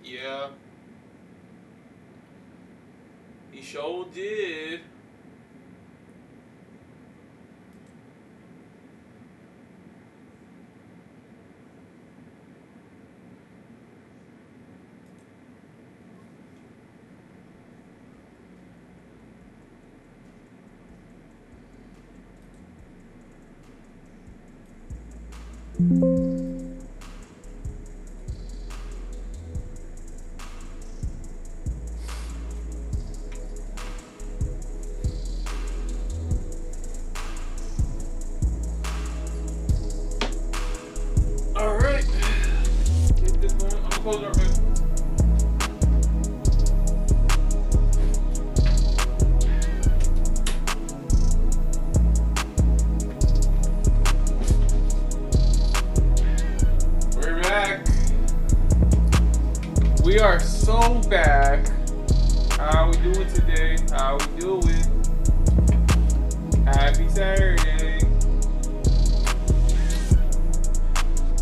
Yeah. He sure did. Alright. Get this one. I'm gonna close our face. We're back. We are so back. How we doing today? How we doing? Happy Saturday.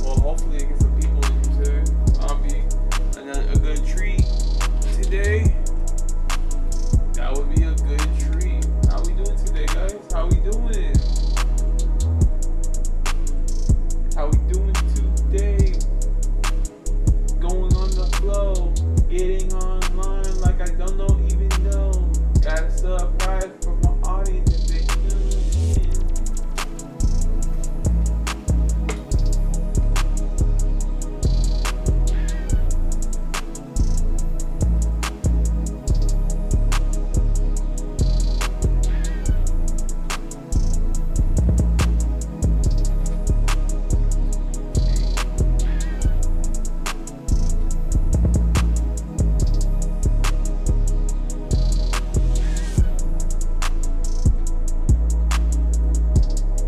Well, hopefully it gets some people to be a good treat today. That would be a good treat. How we doing today, guys? How we doing? How we doing today? Going on the flow, getting online like I don't know even know. Got a surprise for my audience if they tune in.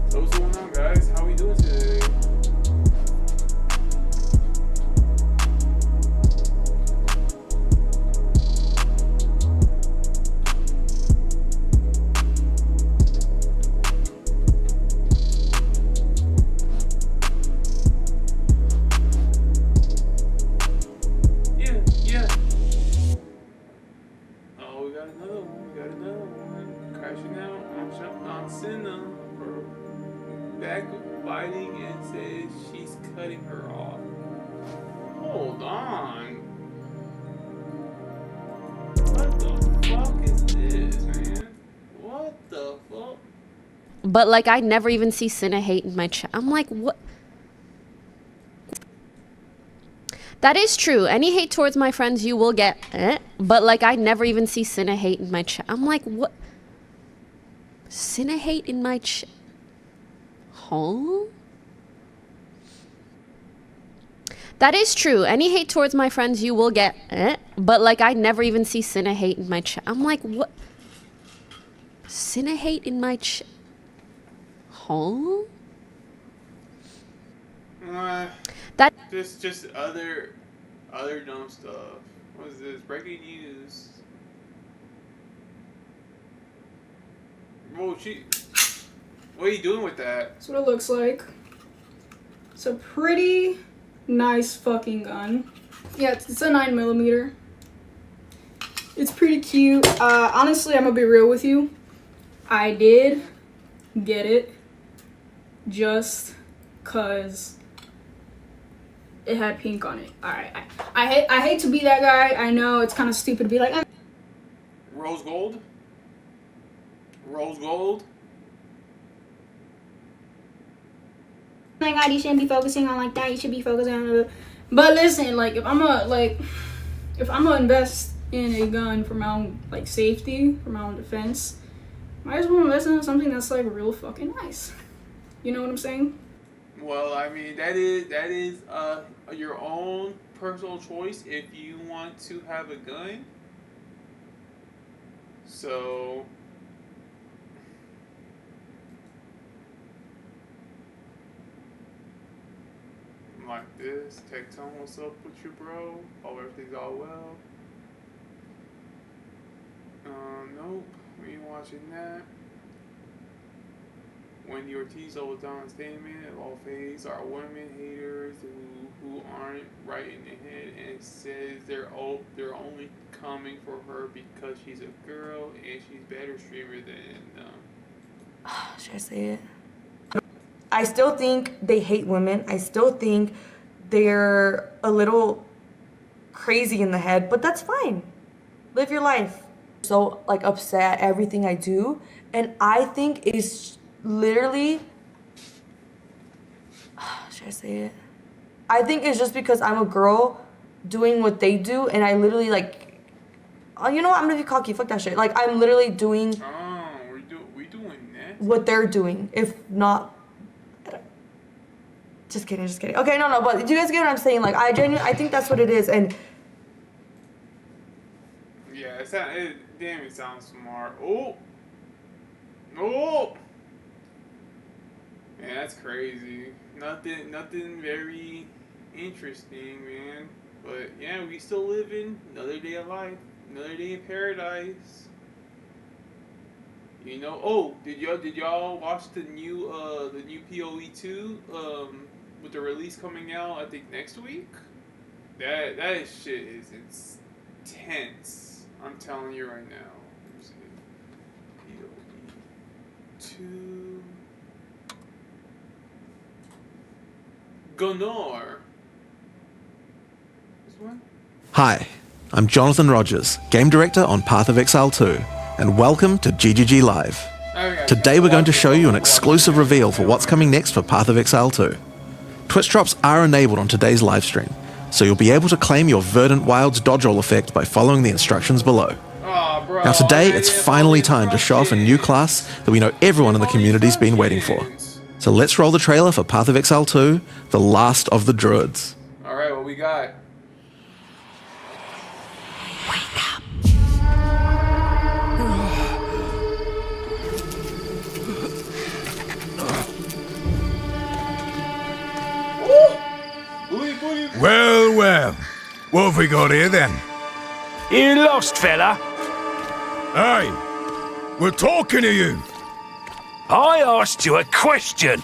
So what's going on, guys? How we doing today? Yeah. Oh, we got another one. Crashing out on Senna for backbiting and says she's cutting her off. Hold on. What the fuck is this, man? What the fuck? But like, I never even see Cinna hate in my chat. I'm like, what? That is true. Any hate towards my friends, you will get. but like I never even see Cinna hate in my chat. I'm like, what? Cinna hate in my chat? Huh? That is true. Any hate towards my friends you will get, but like I never even see Cinna hate in my chat. I'm like, what? Cinna hate in my chat? Huh? That just other dumb stuff. What is this? Breaking news. Bro, what are you doing with that? That's what it looks like. It's a pretty nice fucking gun. Yeah, it's a 9mm. It's pretty cute. Honestly, I'm gonna be real with you. I did get it just cause it had pink on it. Alright, I hate to be that guy. I know it's kind of stupid to be like, Rose gold? Rose gold? oh my god, you shouldn't be focusing on like that. You should be focusing on but listen, like if I'm gonna invest in a gun for my own like safety, for my own defense, might as well invest in something that's like real fucking nice. You know what I'm saying? Well, I mean that is your own personal choice if you want to have a gun. So like this. Tectone, what's up with you, bro? Hope everything's all well. Nope, we ain't watching that. Wendy Ortiz was on a statement. All face are women haters who aren't right in the head, and says they're only coming for her because she's a girl and she's better streamer than them. Should I say it? I still think they hate women. I still think they're a little crazy in the head, but that's fine. Live your life. So like upset at everything I do, and I think it's literally, should I say it? I think it's just because I'm a girl doing what they do, and I literally like, oh, you know what? I'm gonna be cocky. Fuck that shit. Like I'm literally doing. Oh, we doing that. What they're doing, if not. Just kidding. Okay, no, but do you guys get what I'm saying? Like, I think that's what it is, and... Yeah, damn, it sounds smart. Oh! Man, that's crazy. Nothing very interesting, man. But, yeah, we still living. Another day of life. Another day in paradise. You know, did y'all watch the new PoE 2 with the release coming out I think next week? That shit is intense. I'm telling you right now. Let me see. PoE 2 Gunnar. This one? Hi, I'm Jonathan Rogers, Game Director on Path of Exile 2, and welcome to GGG Live. Today we're going to show you an exclusive reveal for what's coming next for Path of Exile 2. Twitch drops are enabled on today's livestream, so you'll be able to claim your Verdant Wilds dodge roll effect by following the instructions below. Now today, it's finally time to show off a new class that we know everyone in the community's been waiting for. So let's roll the trailer for Path of Exile 2, The Last of the Druids. Alright, what we got? Well, what have we got here then? You lost, fella? Hey, we're talking to you. I asked you a question.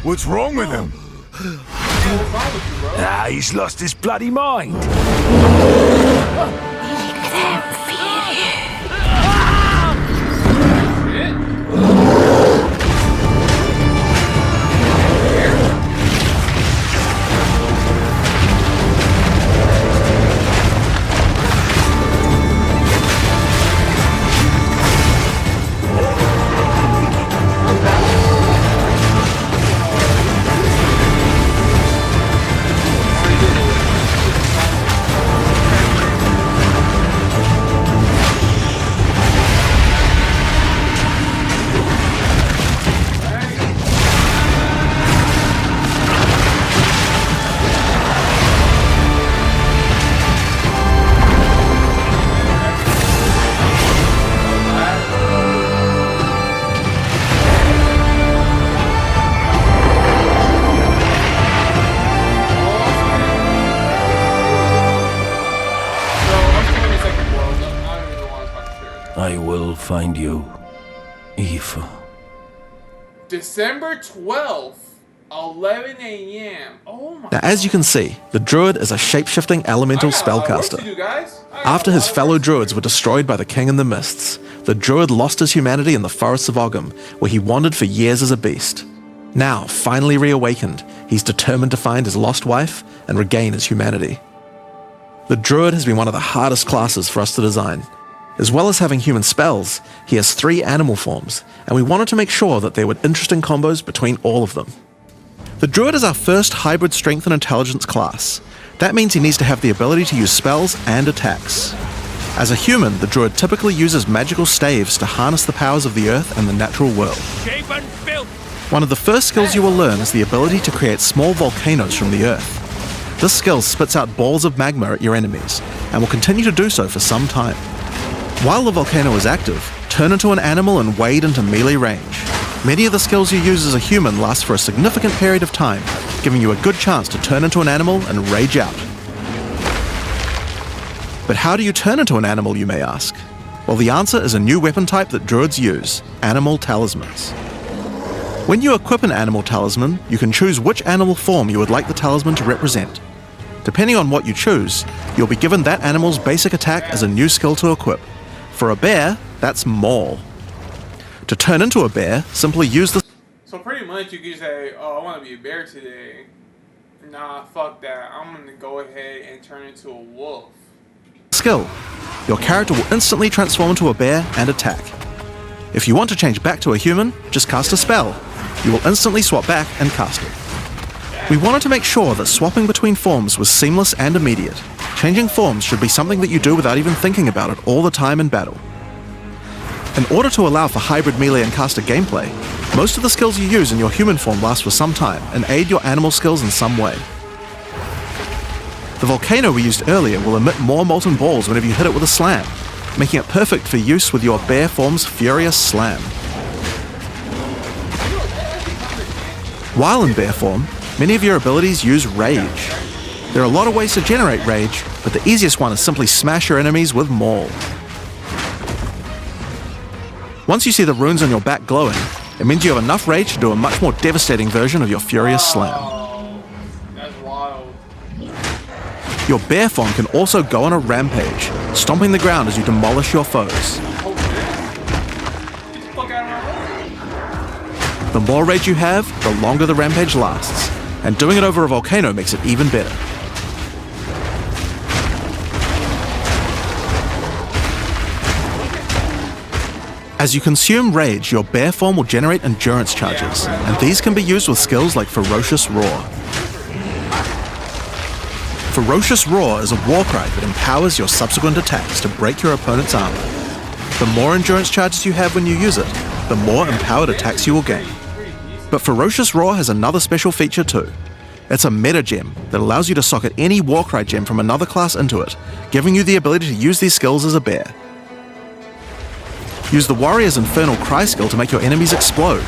What's wrong with him? He's lost his bloody mind. I will find you, Aoife. December 12th, 11 a.m. Oh my Now, as you can see, the druid is a shape-shifting elemental I got a lot of work to spellcaster. do, guys. I got After a his lot of fellow work to do. druids were destroyed by the King in the Mists, the druid lost his humanity in the forests of Ogham, where he wandered for years as a beast. Now, finally reawakened, he's determined to find his lost wife and regain his humanity. The druid has been one of the hardest classes for us to design. As well as having human spells, he has 3 animal forms, and we wanted to make sure that there were interesting combos between all of them. The druid is our first hybrid strength and intelligence class. That means he needs to have the ability to use spells and attacks. As a human, the druid typically uses magical staves to harness the powers of the earth and the natural world. Shape and filth! One of the first skills you will learn is the ability to create small volcanoes from the earth. This skill spits out balls of magma at your enemies, and will continue to do so for some time. While the volcano is active, turn into an animal and wade into melee range. Many of the skills you use as a human last for a significant period of time, giving you a good chance to turn into an animal and rage out. But how do you turn into an animal, you may ask? Well, the answer is a new weapon type that druids use, animal talismans. When you equip an animal talisman, you can choose which animal form you would like the talisman to represent. Depending on what you choose, you'll be given that animal's basic attack as a new skill to equip. For a bear, that's Maul. To turn into a bear, simply use the So pretty much you can say, oh, I want to be a bear today. Nah, fuck that. I'm going to go ahead and turn into a wolf. skill. Your character will instantly transform into a bear and attack. If you want to change back to a human, just cast a spell. You will instantly swap back and cast it. We wanted to make sure that swapping between forms was seamless and immediate. Changing forms should be something that you do without even thinking about it all the time in battle. In order to allow for hybrid melee and caster gameplay, most of the skills you use in your human form last for some time and aid your animal skills in some way. The volcano we used earlier will emit more molten balls whenever you hit it with a slam, making it perfect for use with your bear form's furious slam. While in bear form, many of your abilities use rage. There are a lot of ways to generate rage, but the easiest one is simply smash your enemies with Maul. Once you see the runes on your back glowing, it means you have enough rage to do a much more devastating version of your furious slam. Oh, that's wild. Your bear form can also go on a rampage, stomping the ground as you demolish your foes. Oh, shit. Get the fuck out of my way. The more rage you have, the longer the rampage lasts, and doing it over a volcano makes it even better. As you consume rage, your bear form will generate endurance charges, and these can be used with skills like Ferocious Roar. Ferocious Roar is a war cry that empowers your subsequent attacks to break your opponent's armor. The more endurance charges you have when you use it, the more empowered attacks you will gain. But Ferocious Roar has another special feature too. It's a meta gem that allows you to socket any Warcry gem from another class into it, giving you the ability to use these skills as a bear. Use the Warrior's Infernal Cry skill to make your enemies explode.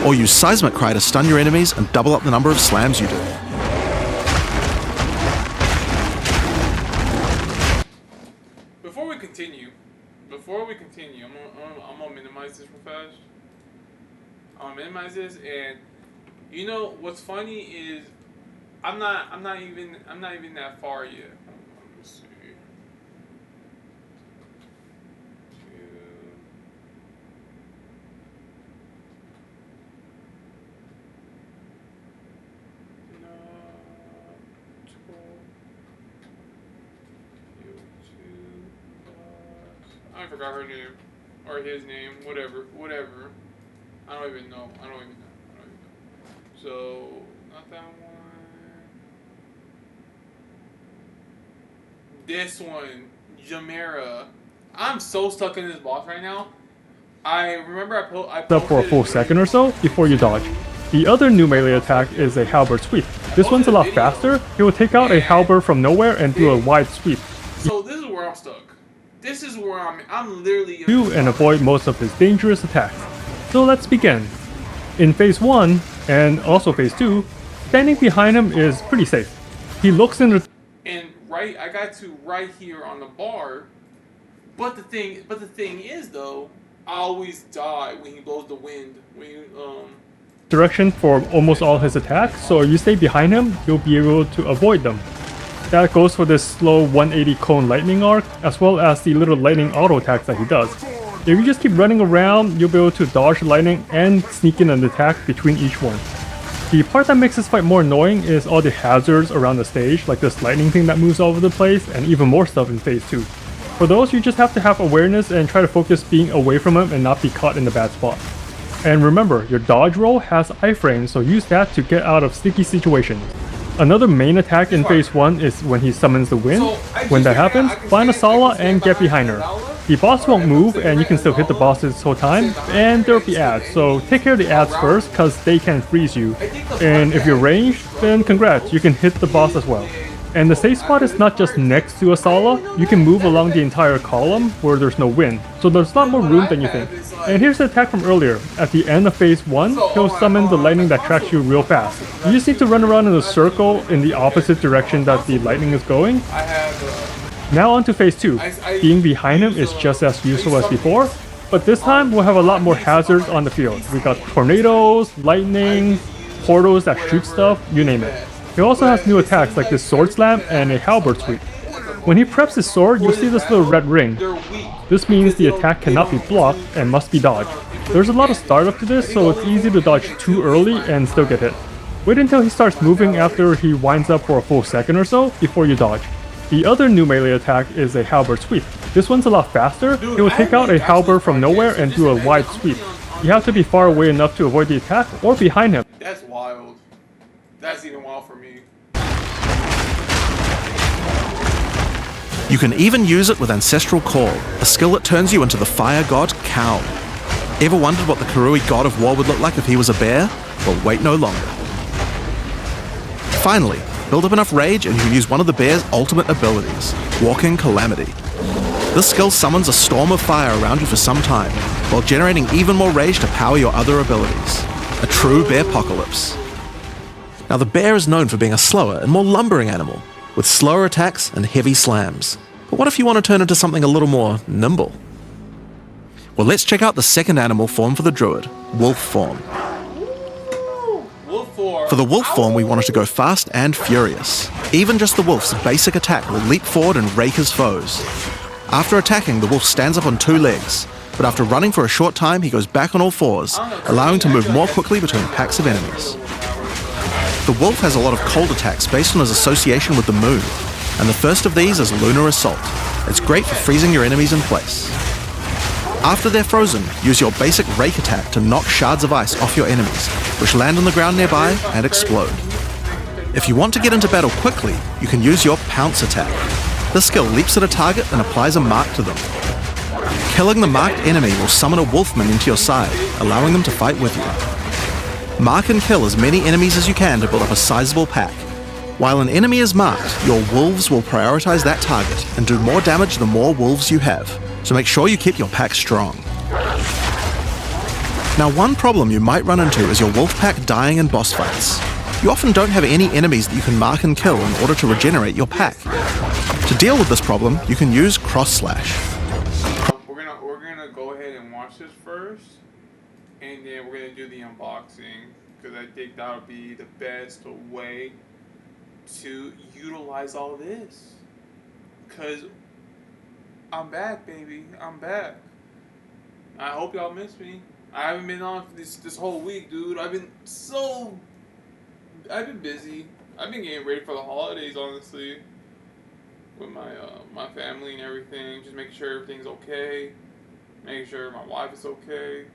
Or use Seismic Cry to stun your enemies and double up the number of slams you do. Before we continue, I'm gonna minimize this real fast. I'll minimize this, and you know what's funny is I'm not even that far yet. Let's see. I forgot her name or his name, whatever. I don't even know. So, not that one. This one, Jamera. I'm so stuck in this boss right now. I remember I posted Up for a full second or so before you dodge. The other new melee attack is a halberd sweep. This one's a lot faster. It will take out a halberd from nowhere and do a wide sweep. So this is where I'm stuck. This is where I'm literally... Do and avoid most of his dangerous attacks. So let's begin. In phase 1, and also phase 2, standing behind him is pretty safe. He looks in the And I got to right here on the bar. But the thing is though, I always die when he blows the wind. direction for almost all his attacks, so if you stay behind him, you'll be able to avoid them. That goes for this slow 180 cone lightning arc, as well as the little lightning auto attacks that he does. If you just keep running around, you'll be able to dodge lightning and sneak in an attack between each one. The part that makes this fight more annoying is all the hazards around the stage, like this lightning thing that moves all over the place, and even more stuff in phase 2. For those, you just have to have awareness and try to focus being away from him and not be caught in the bad spot. And remember, your dodge roll has iframes, so use that to get out of sticky situations. Another main attack in phase 1 is when he summons the wind. When that happens, find a Sala and get behind her. The boss won't move and you can still hit the boss this whole time, and there'll be ads, so take care of the ads first cause they can freeze you. And if you're ranged, then congrats, you can hit the boss as well. And the safe spot is not just next to a Sala, you can move along the entire column where there's no wind, so there's a lot more room than you think. And here's the attack from earlier. At the end of phase 1, he'll summon the lightning that tracks you real fast. You just need to run around in a circle in the opposite direction that the lightning is going. Now on to phase 2. Being behind him is just as useful as before, but this time we'll have a lot more hazards on the field. We got tornadoes, lightning, portals that shoot stuff, you name it. He also has new attacks like this sword slam and a halberd sweep. When he preps his sword, you'll see this little red ring. This means the attack cannot be blocked and must be dodged. There's a lot of startup to this, so it's easy to dodge too early and still get hit. Wait until he starts moving after he winds up for a full second or so before you dodge. The other new melee attack is a halberd sweep. This one's a lot faster. It will take out a halberd from nowhere and do a wide sweep. You have to be far away enough to avoid the attack or behind him. That's wild. That's even wild for me. You can even use it with Ancestral Call, a skill that turns you into the fire god Khal. Ever wondered what the Karui god of war would look like if he was a bear? Well, wait no longer. Finally, build up enough rage and you can use one of the bear's ultimate abilities, Walking Calamity. This skill summons a storm of fire around you for some time, while generating even more rage to power your other abilities. A true bear-pocalypse. Now the bear is known for being a slower and more lumbering animal, with slower attacks and heavy slams. But what if you want to turn into something a little more nimble? Well, let's check out the second animal form for the druid, wolf form. For the wolf form, we wanted to go fast and furious. Even just the wolf's basic attack will leap forward and rake his foes. After attacking, the wolf stands up on 2 legs, but after running for a short time, he goes back on all 4s, allowing to move more quickly between packs of enemies. The wolf has a lot of cold attacks based on his association with the moon, and the first of these is Lunar Assault. It's great for freezing your enemies in place. After they're frozen, use your basic rake attack to knock shards of ice off your enemies, which land on the ground nearby and explode. If you want to get into battle quickly, you can use your pounce attack. This skill leaps at a target and applies a mark to them. Killing the marked enemy will summon a wolfman into your side, allowing them to fight with you. Mark and kill as many enemies as you can to build up a sizable pack. While an enemy is marked, your wolves will prioritize that target and do more damage the more wolves you have, so make sure you keep your pack strong. Now, one problem you might run into is your wolf pack dying in boss fights. You often don't have any enemies that you can mark and kill in order to regenerate your pack. To deal with this problem, you can use Cross Slash. We're gonna go ahead and watch this first, and then we're gonna do the unboxing, because I think that'll be the best way to utilize all this. Cause I'm back, baby. I'm back. I hope y'all miss me. I haven't been on for this whole week, dude. I've been busy. I've been getting ready for the holidays, honestly, with my family and everything. Just making sure everything's okay. Making sure my wife is okay.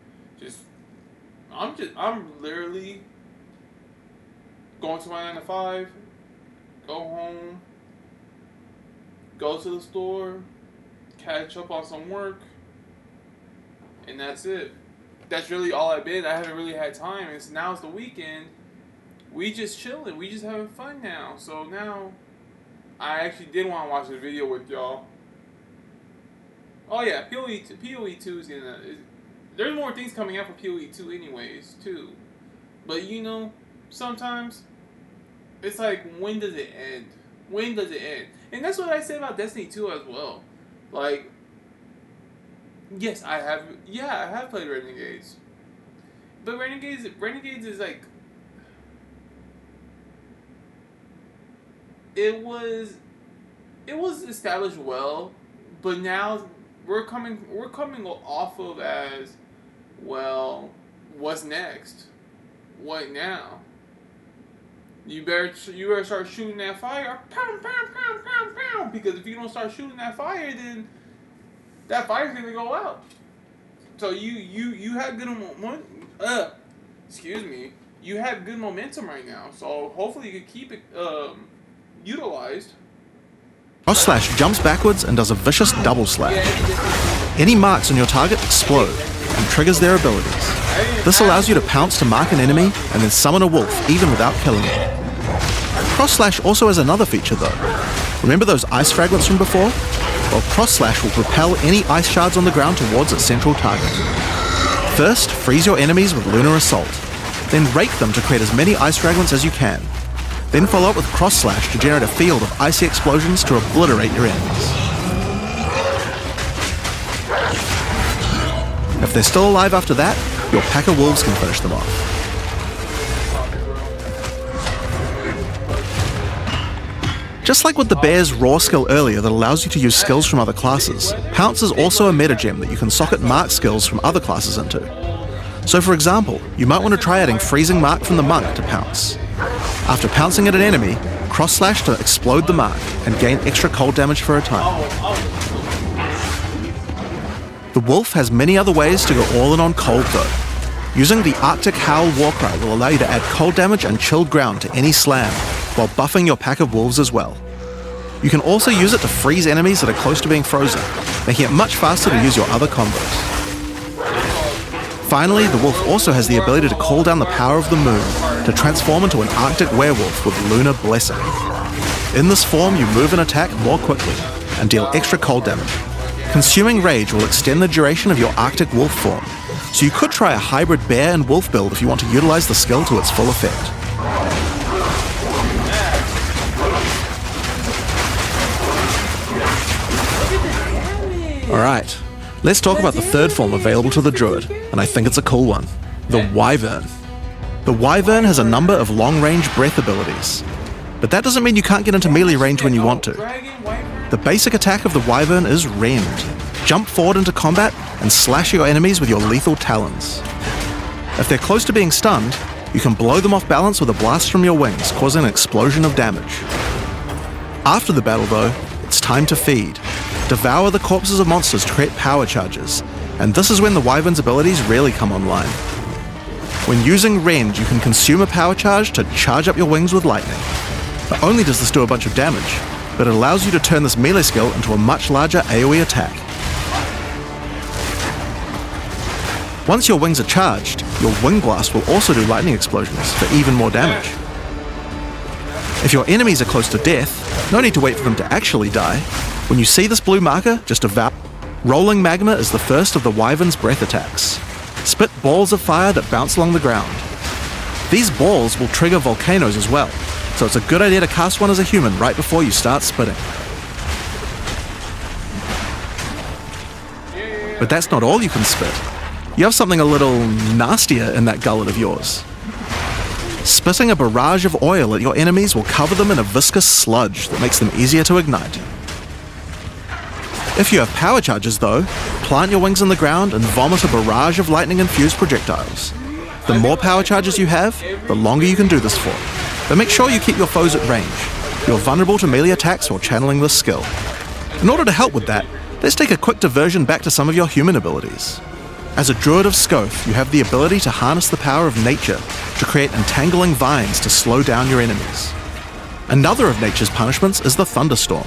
I'm literally going to my 9 to 5, go home, go to the store, catch up on some work, and that's it. That's really all I've been. I haven't really had time. Now it's the weekend. We just chilling. We just having fun now. So now, I actually did want to watch this video with y'all. Oh yeah, PoE 2 is gonna. There's more things coming out for PoE 2 anyways, too. But you know, sometimes it's like, when does it end? When does it end? And that's what I say about Destiny 2 as well. Like, yes, I have played Renegades. But Renegades is like, it was established well, but now we're coming off of as, well, what's next? What now? You better start shooting that fire, pow, pow, pow, pow, pow, because if you don't start shooting that fire, then that fire's gonna go out. So you have good you have good momentum right now. So hopefully you can keep it utilized. Cross Slash jumps backwards and does a vicious double slash. Any marks on your target explode and triggers their abilities. This allows you to pounce to mark an enemy and then summon a wolf even without killing it. Cross Slash also has another feature though. Remember those ice fragments from before? Well, Cross Slash will propel any ice shards on the ground towards its central target. First, freeze your enemies with Lunar Assault. Then rake them to create as many ice fragments as you can. Then follow up with Cross Slash to generate a field of icy explosions to obliterate your enemies. If they're still alive after that, your pack of wolves can finish them off. Just like with the Bear's Raw skill earlier that allows you to use skills from other classes, Pounce is also a metagem that you can socket Mark skills from other classes into. So for example, you might want to try adding Freezing Mark from the Monk to Pounce. After pouncing at an enemy, Cross Slash to explode the mark and gain extra cold damage for a time. The Wolf has many other ways to go all in on cold though. Using the Arctic Howl Warcry will allow you to add cold damage and chilled ground to any slam, while buffing your pack of wolves as well. You can also use it to freeze enemies that are close to being frozen, making it much faster to use your other combos. Finally, the wolf also has the ability to call down the power of the moon to transform into an Arctic werewolf with Lunar Blessing. In this form, you move and attack more quickly and deal extra cold damage. Consuming Rage will extend the duration of your Arctic wolf form, so you could try a hybrid bear and wolf build if you want to utilize the skill to its full effect. Alright, let's talk about the third form available to the Druid, and I think it's a cool one. The Wyvern. The Wyvern has a number of long-range breath abilities, but that doesn't mean you can't get into melee range when you want to. The basic attack of the Wyvern is Rend. Jump forward into combat and slash your enemies with your lethal talons. If they're close to being stunned, you can blow them off balance with a blast from your wings, causing an explosion of damage. After the battle though, it's time to feed. Devour the corpses of monsters to create power charges, and this is when the Wyvern's abilities really come online. When using Rend, you can consume a power charge to charge up your wings with lightning. Not only does this do a bunch of damage, but it allows you to turn this melee skill into a much larger AoE attack. Once your wings are charged, your Wing Blast will also do lightning explosions for even more damage. If your enemies are close to death, no need to wait for them to actually die. When you see this blue marker, just devour. Rolling Magma is the first of the Wyvern's breath attacks. Spit balls of fire that bounce along the ground. These balls will trigger volcanoes as well, so it's a good idea to cast one as a human right before you start spitting. But that's not all you can spit. You have something a little nastier in that gullet of yours. Spitting a barrage of oil at your enemies will cover them in a viscous sludge that makes them easier to ignite. If you have power charges though, plant your wings in the ground and vomit a barrage of lightning-infused projectiles. The more power charges you have, the longer you can do this for. But make sure you keep your foes at range. You're vulnerable to melee attacks while channeling this skill. In order to help with that, let's take a quick diversion back to some of your human abilities. As a Druid of Scoth, you have the ability to harness the power of nature to create entangling vines to slow down your enemies. Another of nature's punishments is the thunderstorm.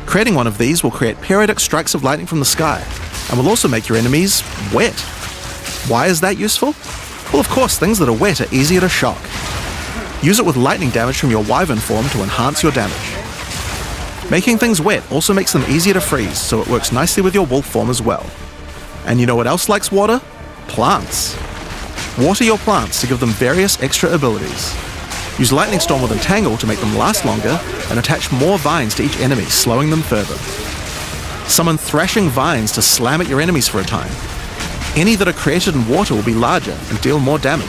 Creating one of these will create periodic strikes of lightning from the sky, and will also make your enemies wet. Why is that useful? Well, of course, things that are wet are easier to shock. Use it with lightning damage from your Wyvern form to enhance your damage. Making things wet also makes them easier to freeze, so it works nicely with your wolf form as well. And you know what else likes water? Plants. Water your plants to give them various extra abilities. Use Lightning Storm with Entangle to make them last longer, and attach more vines to each enemy, slowing them further. Summon Thrashing Vines to slam at your enemies for a time. Any that are created in water will be larger and deal more damage.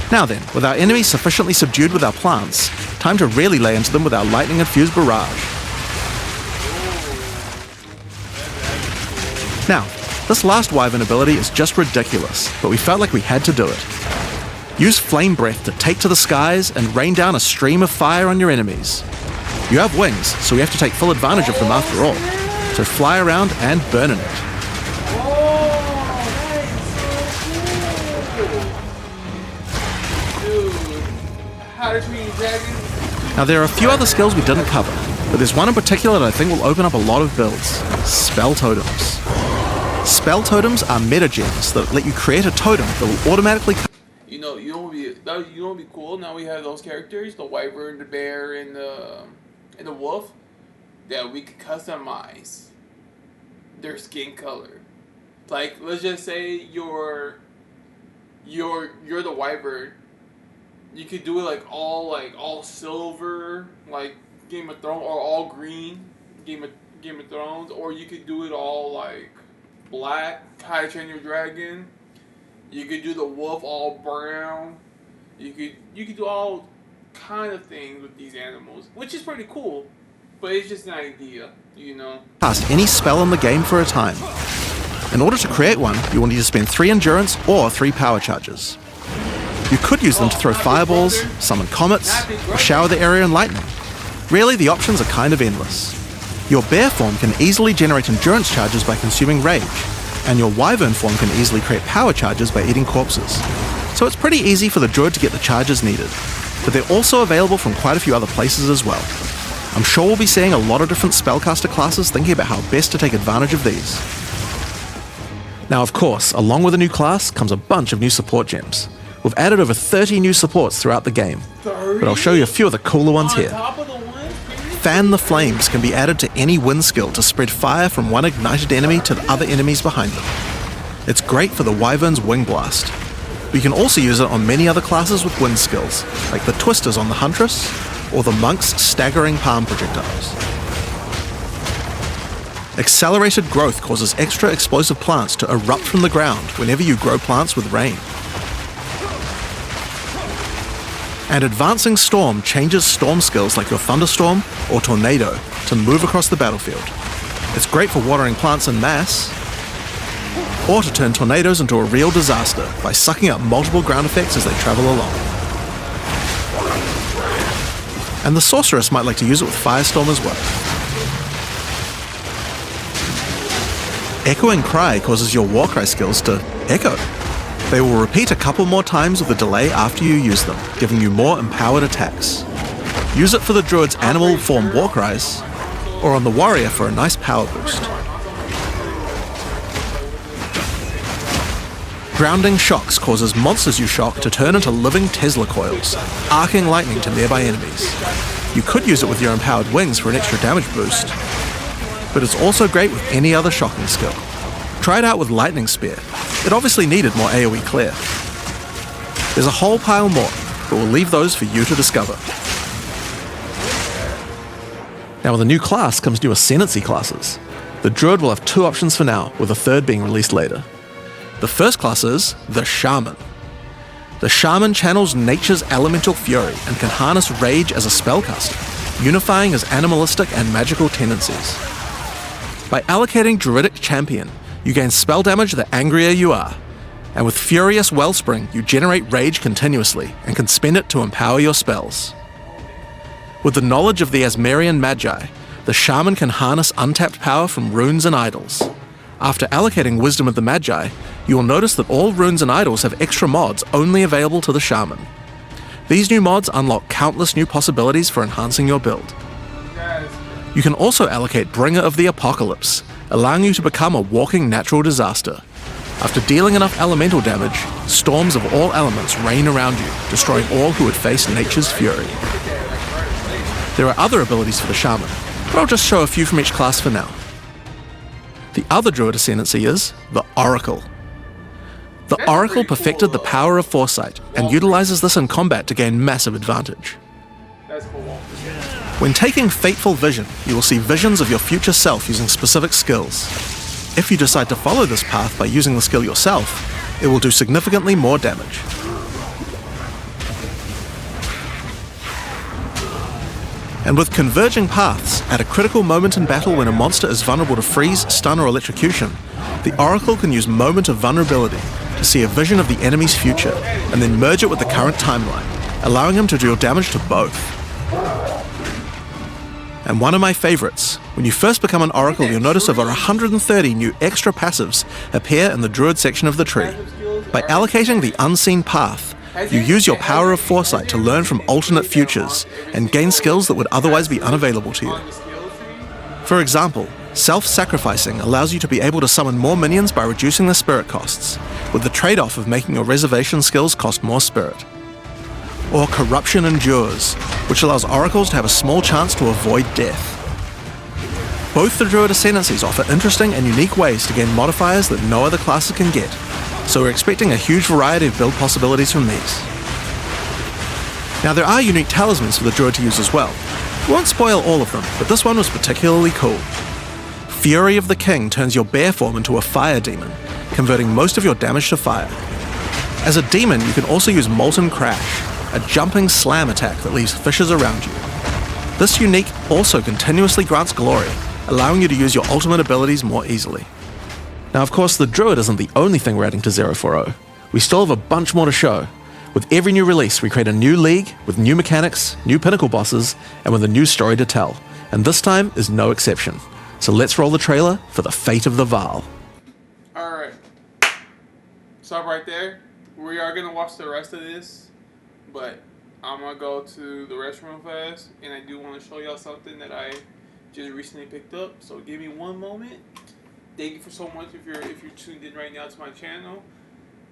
Now then, with our enemies sufficiently subdued with our plants, time to really lay into them with our lightning-infused barrage. Now, this last Wyvern ability is just ridiculous, but we felt like we had to do it. Use Flame Breath to take to the skies and rain down a stream of fire on your enemies. You have wings, so we have to take full advantage of them after all. So fly around and burn in it. Now there are a few other skills we didn't cover, but there's one in particular that I think will open up a lot of builds. Spell Totems. Spell Totems are meta gems that let you create a totem that will automatically... You know what would be cool? Now we have those characters, the Wyvern, the Bear, and the Wolf, that we could customize their skin color. Like, let's just say you're the Wyvern. You could do it all silver, like Game of Thrones, or all green, Game of Thrones, or you could do it all like black, How to Train Your Dragon. You could do the wolf all brown. You could do all kind of things with these animals, which is pretty cool. But it's just an idea, you know. Cast any spell in the game for a time. In order to create one, you will need to spend 3 endurance or 3 power charges. You could use them to throw fireballs, summon comets, or shower the area in lightning. Really, the options are kind of endless. Your bear form can easily generate endurance charges by consuming rage, and your wyvern form can easily create power charges by eating corpses. So it's pretty easy for the druid to get the charges needed, but they're also available from quite a few other places as well. I'm sure we'll be seeing a lot of different spellcaster classes thinking about how best to take advantage of these. Now of course, along with a new class comes a bunch of new support gems. We've added over 30 new supports throughout the game, but I'll show you a few of the cooler ones here. Fan the Flames can be added to any wind skill to spread fire from one ignited enemy to the other enemies behind them. It's great for the Wyvern's Wing Blast. But you can also use it on many other classes with wind skills, like the Twisters on the Huntress, or the Monk's Staggering Palm Projectiles. Accelerated Growth causes extra explosive plants to erupt from the ground whenever you grow plants with rain. And Advancing Storm changes storm skills like your Thunderstorm or Tornado to move across the battlefield. It's great for watering plants en masse, or to turn tornadoes into a real disaster by sucking up multiple ground effects as they travel along. And the Sorceress might like to use it with Firestorm as well. Echoing Cry causes your Warcry skills to echo. They will repeat a couple more times with a delay after you use them, giving you more empowered attacks. Use it for the druid's animal form Warcries, or on the warrior for a nice power boost. Grounding Shocks causes monsters you shock to turn into living Tesla coils, arcing lightning to nearby enemies. You could use it with your empowered wings for an extra damage boost, but it's also great with any other shocking skill. Try it out with Lightning Spear. It obviously needed more AoE clear. There's a whole pile more, but we'll leave those for you to discover. Now with a new class comes new Ascendancy classes. The Druid will have 2 options for now, with a third being released later. The first class is the Shaman. The Shaman channels nature's elemental fury and can harness rage as a spellcaster, unifying his animalistic and magical tendencies. By allocating Druidic Champion, you gain spell damage the angrier you are, and with Furious Wellspring you generate rage continuously and can spend it to empower your spells. With the knowledge of the Asmerian Magi, the Shaman can harness untapped power from runes and idols. After allocating Wisdom of the Magi, you will notice that all runes and idols have extra mods only available to the Shaman. These new mods unlock countless new possibilities for enhancing your build. You can also allocate Bringer of the Apocalypse, allowing you to become a walking natural disaster. After dealing enough elemental damage, storms of all elements rain around you, destroying all who would face nature's fury. There are other abilities for the Shaman, but I'll just show a few from each class for now. The other Druid Ascendancy is the Oracle. The Oracle perfected the power of foresight and utilizes this in combat to gain massive advantage. That's cool. When taking Fateful Vision, you will see visions of your future self using specific skills. If you decide to follow this path by using the skill yourself, it will do significantly more damage. And with Converging Paths, at a critical moment in battle when a monster is vulnerable to freeze, stun, or electrocution, the Oracle can use Moment of Vulnerability to see a vision of the enemy's future, and then merge it with the current timeline, allowing him to deal damage to both. And one of my favorites, when you first become an Oracle, you'll notice over 130 new extra passives appear in the Druid section of the tree. By allocating the Unseen Path, you use your power of foresight to learn from alternate futures and gain skills that would otherwise be unavailable to you. For example, self-sacrificing allows you to be able to summon more minions by reducing the spirit costs, with the trade-off of making your reservation skills cost more spirit. Or Corruption Endures, which allows Oracles to have a small chance to avoid death. Both the Druid Ascendancies offer interesting and unique ways to gain modifiers that no other classes can get, so we're expecting a huge variety of build possibilities from these. Now there are unique talismans for the Druid to use as well. We won't spoil all of them, but this one was particularly cool. Fury of the King turns your bear form into a fire demon, converting most of your damage to fire. As a demon, you can also use Molten Crash, a jumping slam attack that leaves fissures around you. This unique also continuously grants glory, allowing you to use your ultimate abilities more easily. Now of course the Druid isn't the only thing we're adding to 040. We still have a bunch more to show. With every new release we create a new league, with new mechanics, new pinnacle bosses, and with a new story to tell. And this time is no exception. So let's roll the trailer for the Fate of the Vaal. Alright. Stop right there. We are going to watch the rest of this. But I'm going to go to the restroom fast. And I do want to show y'all something that I just recently picked up. So give me one moment. Thank you for so much if you're tuned in right now to my channel,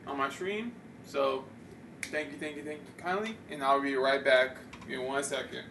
on my stream. So thank you kindly. And I'll be right back in 1 second.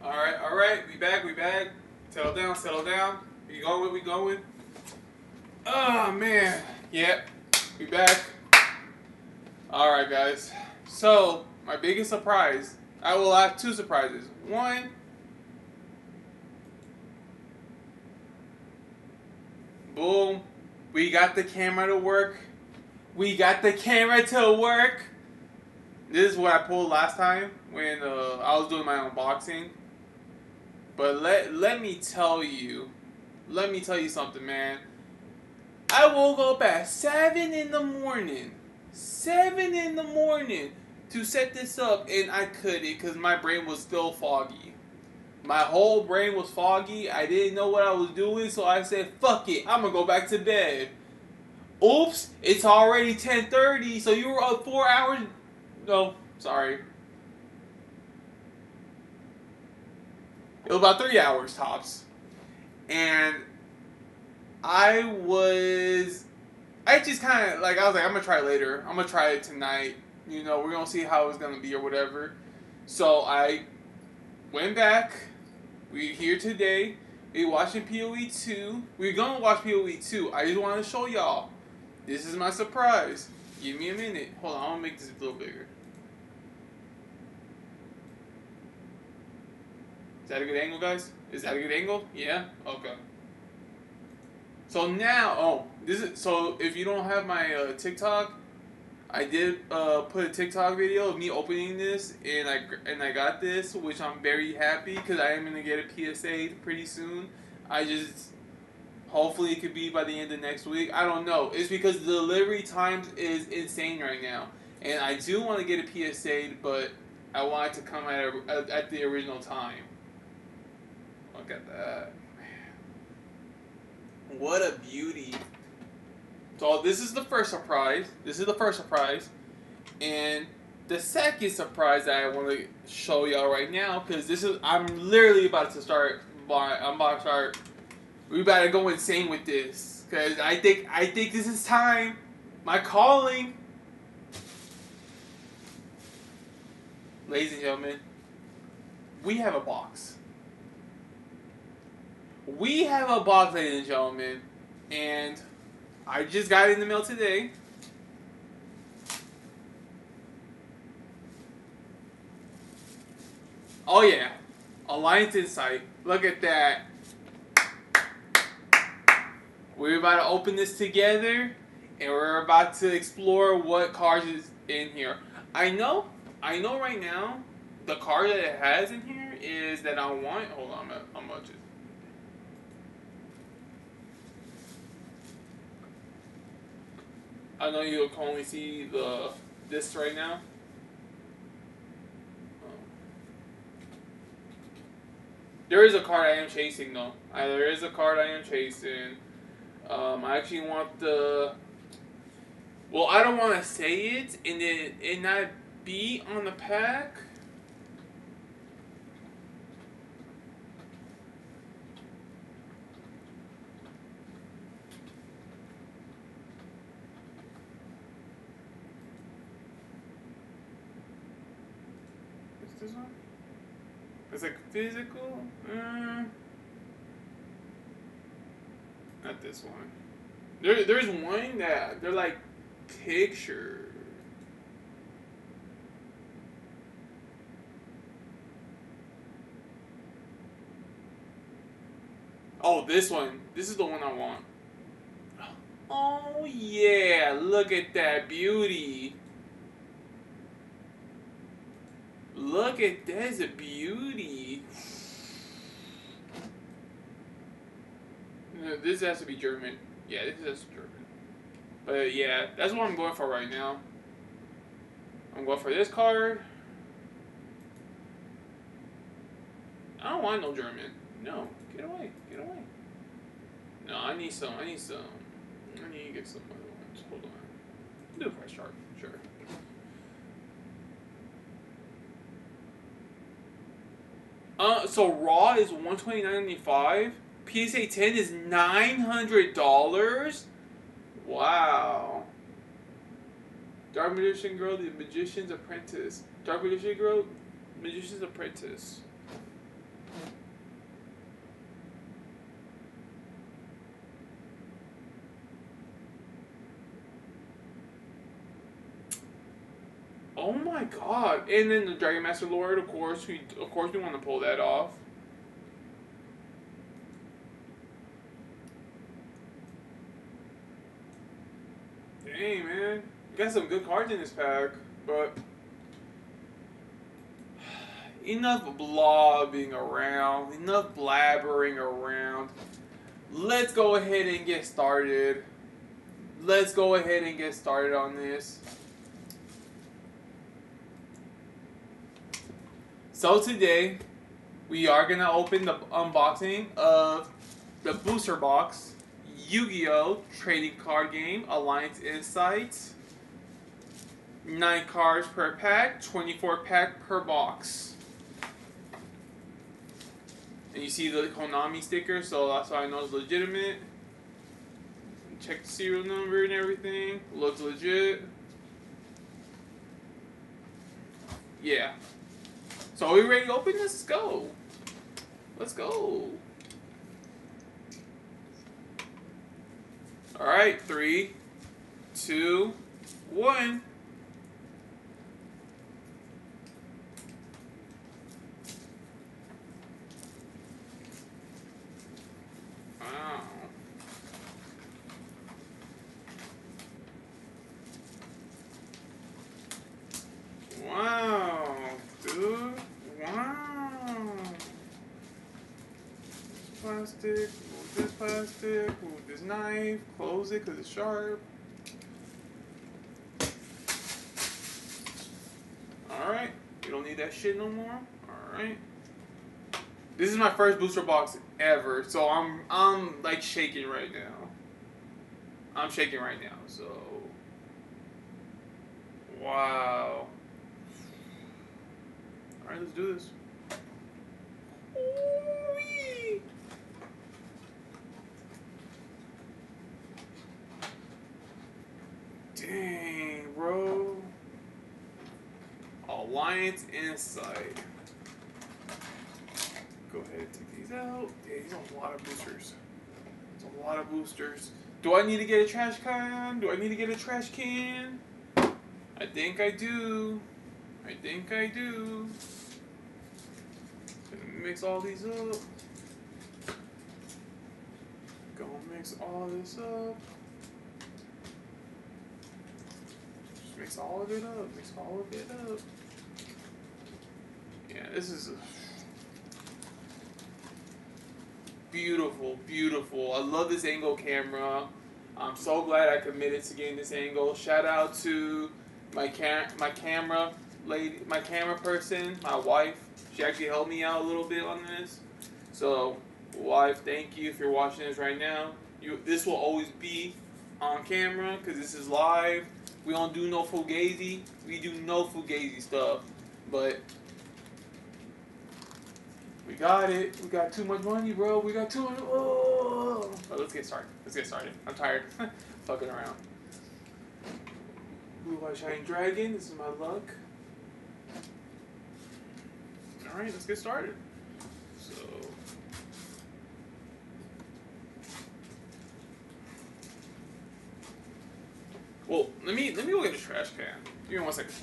Alright, we back. Settle down. We going. Oh man. Yep, we back. Alright, guys. So, my biggest surprise. I will have two surprises. One, boom. We got the camera to work. We got the camera to work. This is what I pulled last time when I was doing my unboxing. But let me tell you something, man. I woke up at 7 in the morning. 7 in the morning to set this up, and I couldn't because my brain was still foggy. My whole brain was foggy. I didn't know what I was doing, so I said, fuck it, I'm gonna go back to bed. Oops, it's already 10:30, so you were up 4 hours. No, sorry. It was about 3 hours tops. And I just kind of, like, I was like, I'm going to try it later. I'm going to try it tonight. You know, we're going to see how it's going to be or whatever. So I went back. We're here today. We're watching PoE 2. We're going to watch PoE 2. I just want to show y'all. This is my surprise. Give me a minute. Hold on, I'm going to make this a little bigger. Is that a good angle, guys? Is that a good angle? Yeah? Okay. So now, so if you don't have my TikTok, I did put a TikTok video of me opening this, and I got this, which I'm very happy because I am gonna get a PSA pretty soon. Hopefully it could be by the end of next week. I don't know. It's because the delivery times is insane right now, and I do want to get a PSA, but I want it to come at the original time. Look at that. What a beauty. So this is the first surprise. And the second surprise that I want to show y'all right now, because I'm literally about to start. We about to go insane with this, because I think this is time. My calling. Ladies and gentlemen, we have a box. We have a box, ladies and gentlemen, and I just got it in the mail today. Oh yeah, Alliance Insight. Look at that. We're about to open this together, and we're about to explore what cards is in here. I know right now, the card that it has in here is that I want. Hold on, how much is it? I know you can only see this right now. There is a card I am chasing though. There is a card I am chasing. I actually want the. Well, I don't want to say it and then it not be on the pack. This one? It's like physical? Not this one. There's one that they're like picture. Oh, this one. This is the one I want. Oh yeah, look at that beauty. Look at that's a beauty. No, this has to be German. Yeah, this is German. But yeah, that's what I'm going for right now. I'm going for this card. I don't want no German. No, get away, get away. No, I need some. I need to get some other ones. Hold on. Do a price chart, sure. So Raw is $129.95. PSA 10 is $900. Wow. Dark Magician Girl, The Magician's Apprentice. Dark Magician Girl, Magician's Apprentice. Oh my god! And then the Dragon Master Lord, of course we want to pull that off. Dang, man, you got some good cards in this pack, but enough blobbing around, enough blabbering around. Let's go ahead and get started. Let's go ahead and get started on this. So today, we are going to open the unboxing of the booster box, Yu-Gi-Oh! Trading card game, Alliance Insights. 9 cards per pack, 24 pack per box. And you see the Konami sticker, so that's why I know it's legitimate. Check the serial number and everything. Looks legit. Yeah. So are we ready to open this? Let's go. Let's go. Alright, 3, 2, 1. Wow. Wow, dude. Wow. Plastic, move this plastic, move this knife, close it because it's sharp. Alright, you don't need that shit no more. Alright. This is my first booster box ever, so I'm like shaking right now. I'm shaking right now, so wow. Alright, let's do this. Ooh-wee. Dang, bro. Alliance Insight. Go ahead and take these out. Dang, these are a lot of boosters. It's a lot of boosters. Do I need to get a trash can? Do I need to get a trash can? I think I do. I think I do. Gonna mix all these up. Gonna mix all this up. Just mix all of it up. Mix all of it up. Yeah, this is beautiful, beautiful. I love this angle camera. I'm so glad I committed to getting this angle. Shout out to my camera lady, my camera person, my wife. She actually helped me out a little bit on this. So, wife, thank you if you're watching this right now. This will always be on camera because this is live. We don't do no fugazi. We do no fugazi stuff. But we got it. We got too much money, bro. We got too much. Oh. But let's get started. Let's get started. I'm tired. Fucking around. Blue White Shining Dragon. This is my luck. Alright, let's get started. So. Well, let me go get the trash can. Give me 1 second.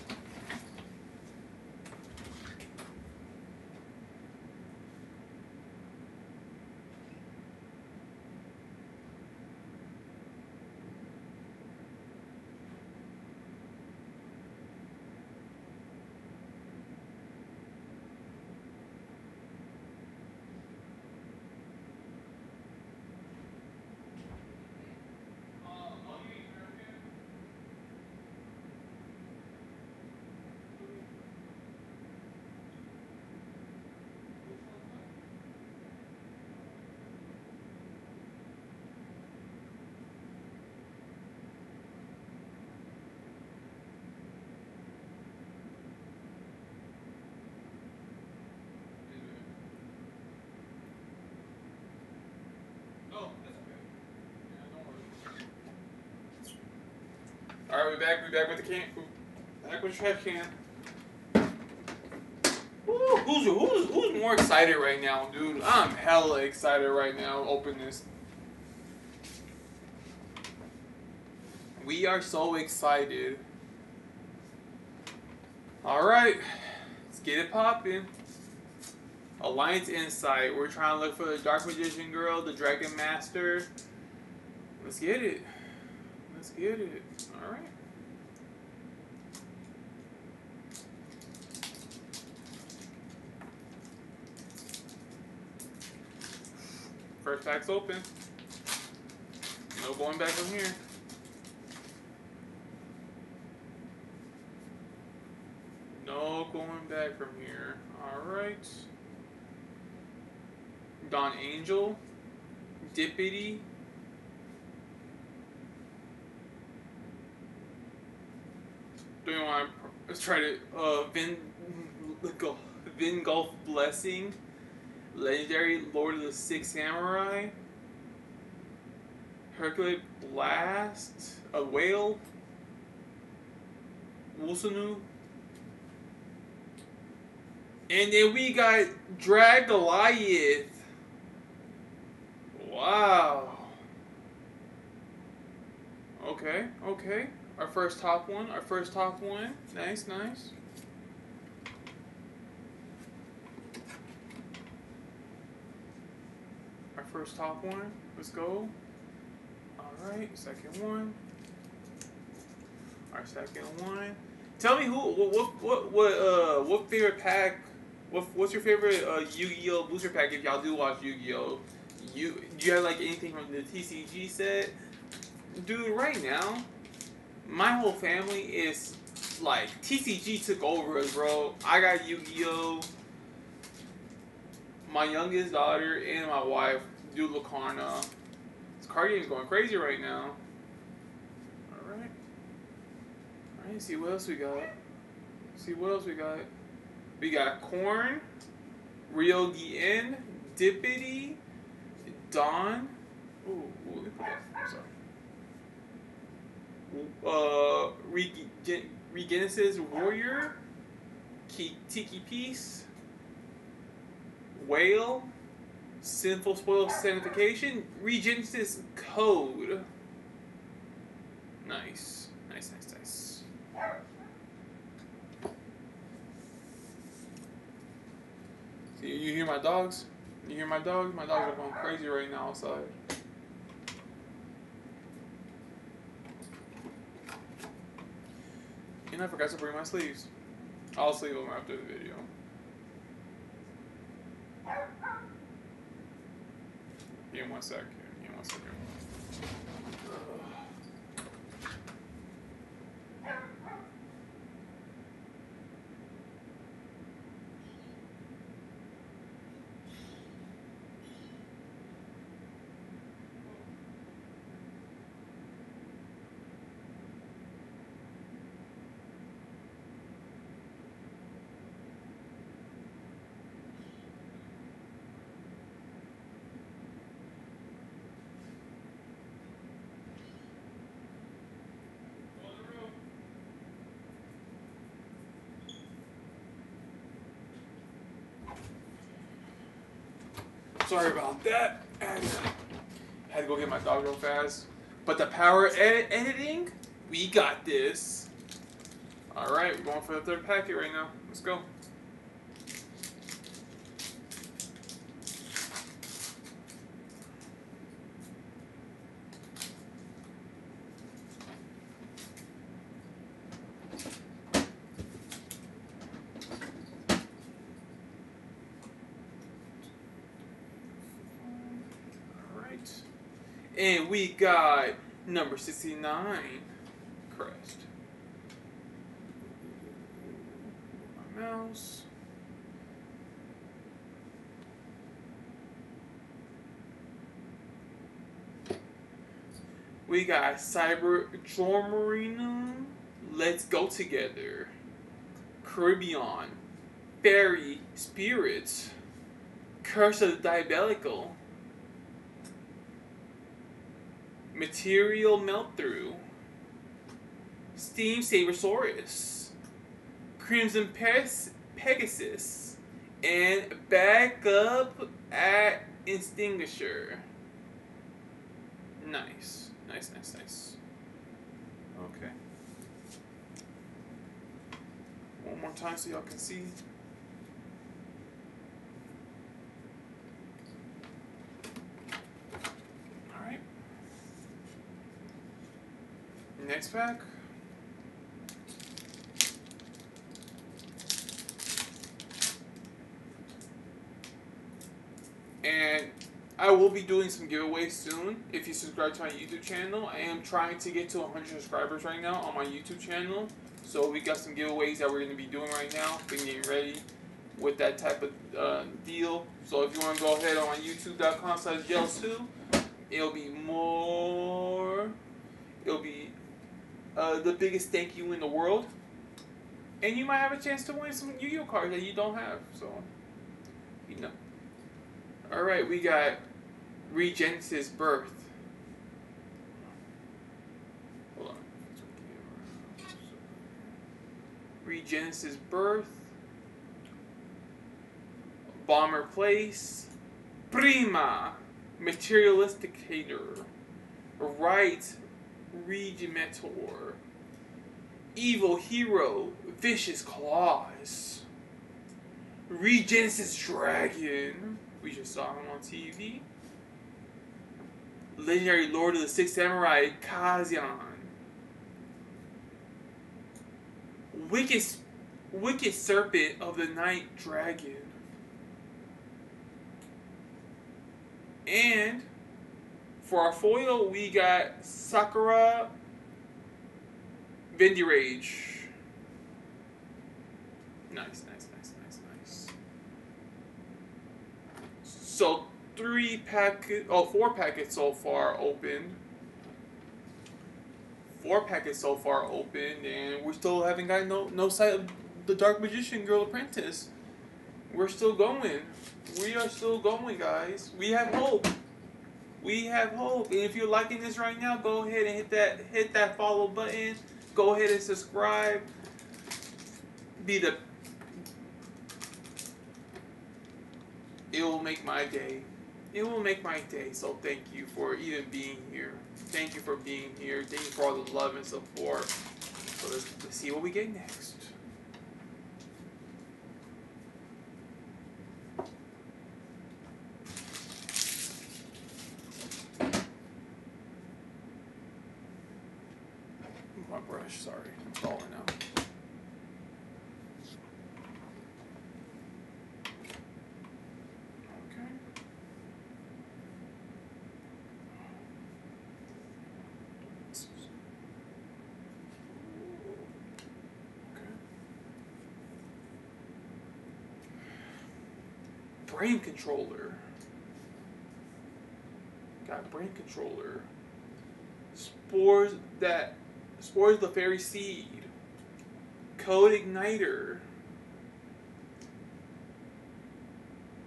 Alright, we back with the can. Back with the trash can. Ooh, who's more excited right now, dude? I'm hella excited right now. Open this. We are so excited. Alright, let's get it popping. Alliance Insight. We're trying to look for the Dark Magician Girl, the Dragon Master. Let's get it. Let's get it. Alright. First pack's open. No going back from here. No going back from here. Alright. Dawn Angel. Dippity. Do you want to... Let's try to... Vingulf Blessing. Legendary Lord of the Six Samurai. Hercule Blast. A Whale. Wusunu. And then we got Drag Goliath. Wow. Okay, okay. Our first top one. Our first top one. Nice, nice. Our first top one. Let's go. Alright, second one. Our second one. Tell me what favorite pack, what's your favorite Yu-Gi-Oh booster pack if y'all do watch Yu-Gi-Oh? Do you have like anything from the TCG set? Dude, right now, my whole family is like TCG took over us, bro. I got Yu-Gi-Oh. My youngest daughter and my wife do Lucarna. This card game is going crazy right now. Alright. Alright, see what else we got. See what else we got. We got Corn, Ryogi-En, Dippity, Dawn. Ooh, let me put that. Sorry. Regenesis Warrior, Tiki Piece, Whale, Sinful Spoil Sanification, Regenesis Code. Nice. Nice, nice, nice. See, you hear my dogs? You hear my dogs? My dogs are going crazy right now outside. And I forgot to bring my sleeves. I'll sleeve them after the video. Give me 1 sec. Give me 1 second. Sorry about that. And had to go get my dog real fast. But the power editing, we got this. Alright, we're going for the third packet right now. Let's go. And we got number 69, Crest. My mouse. We got Cyber Dormarino, Let's Go Together, Caribbean, Fairy Spirits, Curse of the Diabolical, Material Melt-Through, Steam Sabersaurus, Crimson Pegasus, and Backup at Extinguisher. Nice. Nice, nice, nice. Okay. One more time so y'all can see. Alright. Next pack. And I will be doing some giveaways soon if you subscribe to my YouTube channel. I am trying to get to 100 subscribers right now on my YouTube channel. So we got some giveaways that we're going to be doing right now. Been getting ready with that type of deal. So if you want to go ahead on youtube.com/Jelsu, it'll be the biggest thank you in the world. And you might have a chance to win some Yu-Gi-Oh cards that you don't have. So, you know. Alright, we got Regenesis Birth. Hold on. Regenesis Birth. Bomber Place. Prima. Materialisticator. Right. Regimentor. Evil Hero. Vicious Claws. Regenesis Dragon. We just saw him on TV. Legendary Lord of the Six Samurai, Kazian. Wicked Serpent of the Night Dragon. And for our foil, we got Sakura Vendyrage. Nice. So 4 packets so far opened. 4 packets so far opened, and we still haven't got no sight of the Dark Magician Girl Apprentice. We're still going. We are still going, guys. We have hope. We have hope. And if you're liking this right now, go ahead and hit that follow button. Go ahead and subscribe. It will make my day. It will make my day. So thank you for even being here. Thank you for being here. Thank you for all the love and support. So let's see what we get next. My brush, sorry. I'm falling out. Brain Controller. Got Brain Controller. Spores the Fairy Seed. Code Igniter.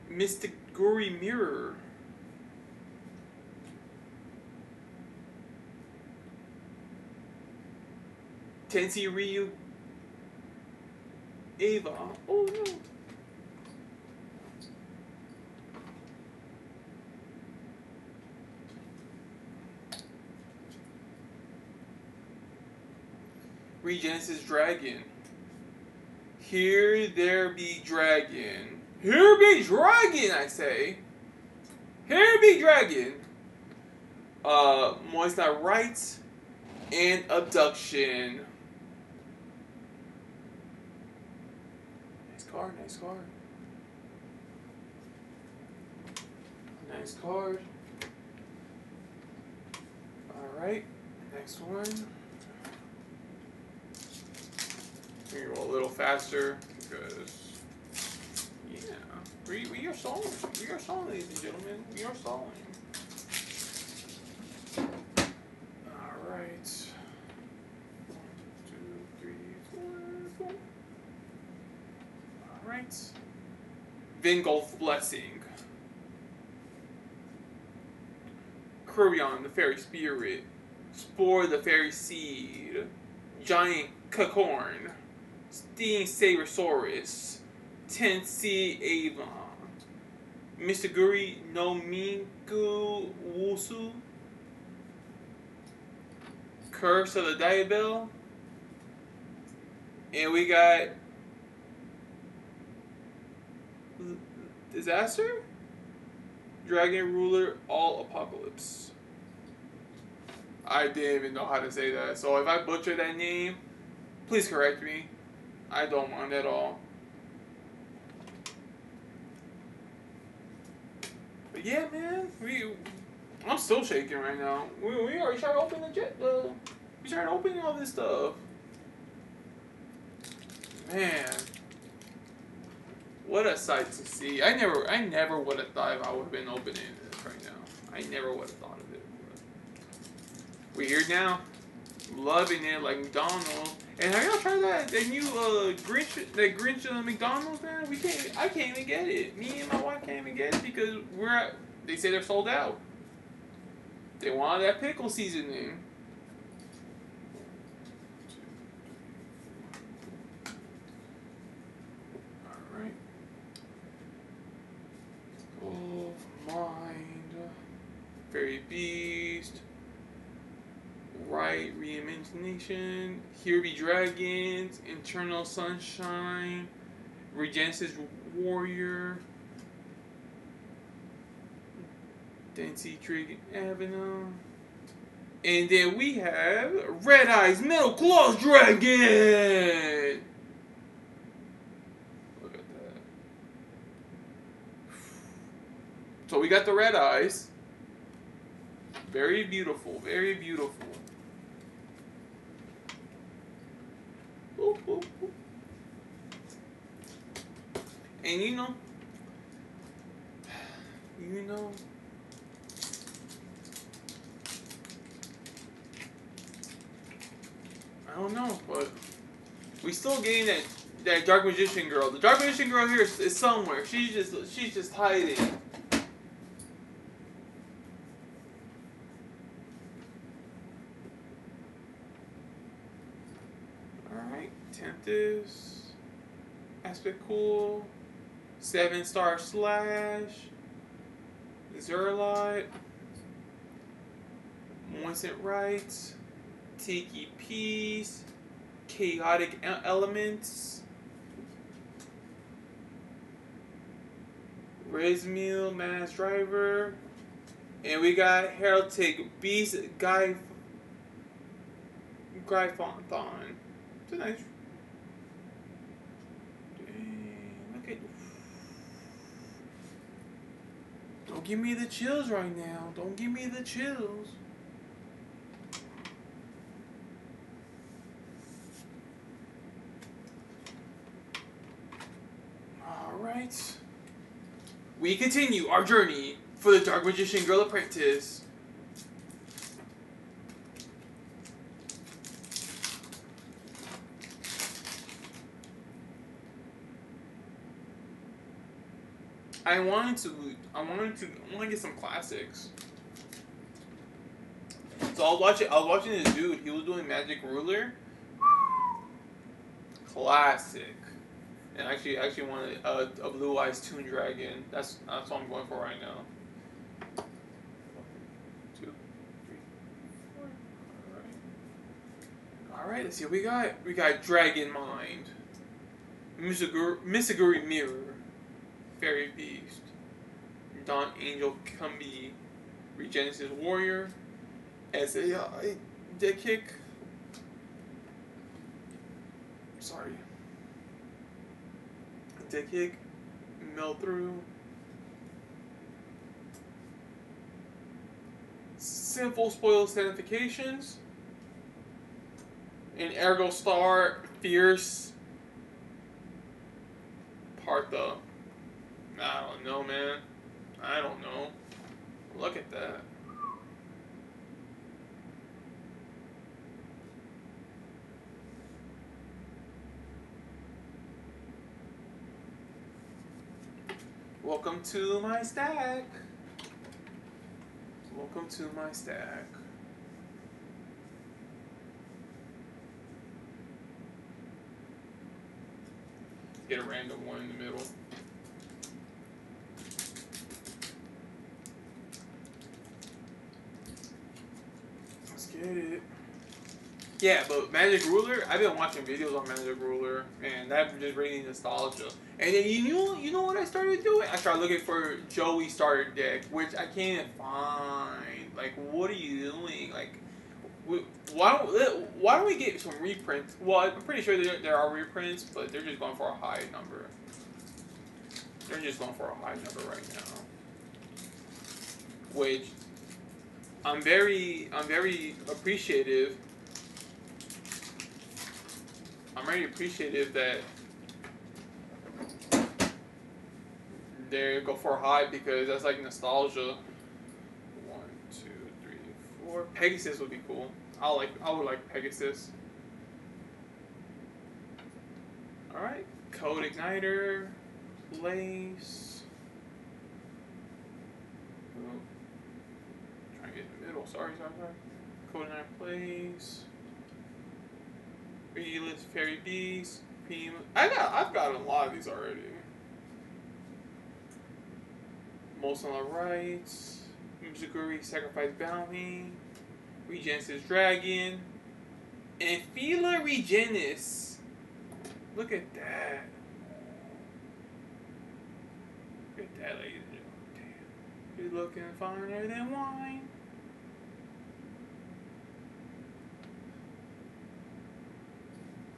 Mystic Guri Mirror. Tensei Ryu Ava. Oh no. Regenesis Dragon. Here there be dragon. Here be dragon, I say. Here be dragon. Moist Not Right and Abduction. Nice card. Nice card. Alright, next one. We're go a little faster because, yeah, we are stalling. We are stalling, ladies and gentlemen. We are stalling. All right. 1, 2, 3, 4, 4. All right. Vingolf Blessing. Kurion, the Fairy Spirit. Spore, the Fairy Seed. Giant Cacorn. Sting Sabersaurus, Tensei Avon, Mistaguri no Minku Wusu, Curse of the Diabell, and we got Disaster? Dragon Ruler All Apocalypse. I didn't even know how to say that, so if I butcher that name, please correct me. I don't mind at all. But yeah, man, I'm still shaking right now. We already started opening we started opening all this stuff. Man, what a sight to see. I never would have thought if I would have been opening this right now. I never would have thought of it. But we're here now. Loving it like McDonald's. And have y'all tried that new Grinch McDonald's, man? I can't even get it. Me and my wife can't even get it because they say they're sold out. They wanted that pickle seasoning. Alright. Of Mind. Fairy Beast. Right, Reimagination, Here Be Dragons, Eternal Sunshine, Regenesis Warrior, Dancy Dragon Avenue, and then we have Red Eyes Metal Claws Dragon! Look at that. So we got the Red Eyes. Very beautiful, very beautiful. Ooh, ooh, ooh. And you know, I don't know, but we still getting that Dark Magician girl. The Dark Magician girl here is somewhere. She's just hiding. Tempest, Aspect Cool, 7-star Slash, Zerlite, Moinsent Right, Tiki Peace, Chaotic Elements, Rizmeal, Mass Driver, and we got Heraldic Beast, Gryphon. It's a nice. Look at. Don't give me the chills right now. Don't give me the chills. Alright. We continue our journey for the Dark Magician Girl Apprentice. I want to get some classics. So I was watching this dude. He was doing Magic Ruler. Classic. And actually wanted a Blue Eyes Toon Dragon. That's what I'm going for right now. 1, 2, 3, 4. All right. Let's see what we got. We got Dragon Mind, Misaguri Mirror, Fairy Beast, Dawn Angel Kumbi, Regenesis Warrior, SAI Deck Kick. Sorry. Deck Kick, Melt Through, Sinful Spoil Santifications, and Ergo Star Fierce Partha. I don't know, man. I don't know. Look at that. Welcome to my stack. Welcome to my stack. Get a random one in the middle. Let's get it. Yeah, but Magic Ruler, I've been watching videos on Magic Ruler, and that's just bringing nostalgia. And then you know what I started doing? I started looking for Joey starter deck, which I can't even find. Like, what are you doing? Like, why don't we get some reprints? Well, I'm pretty sure there are reprints, but they're just going for a high number. They're just going for a high number right now, which I'm very appreciative. I'm very appreciative that they go for a high because that's like nostalgia. 1, 2, 3, 4. Pegasus would be cool. I would like Pegasus. All right, Code Igniter, Lace. Oh. Trying to get in the middle. Sorry. Code Igniter, Place. Relist, Fairy Beast, Pima. I've got a lot of these already. Most on the right. Mizuguri, Sacrifice Bounty. Regenesis Dragon. And Fila Regenis. Look at that. Look at that, ladies and gentlemen. Damn. You're looking finer than wine.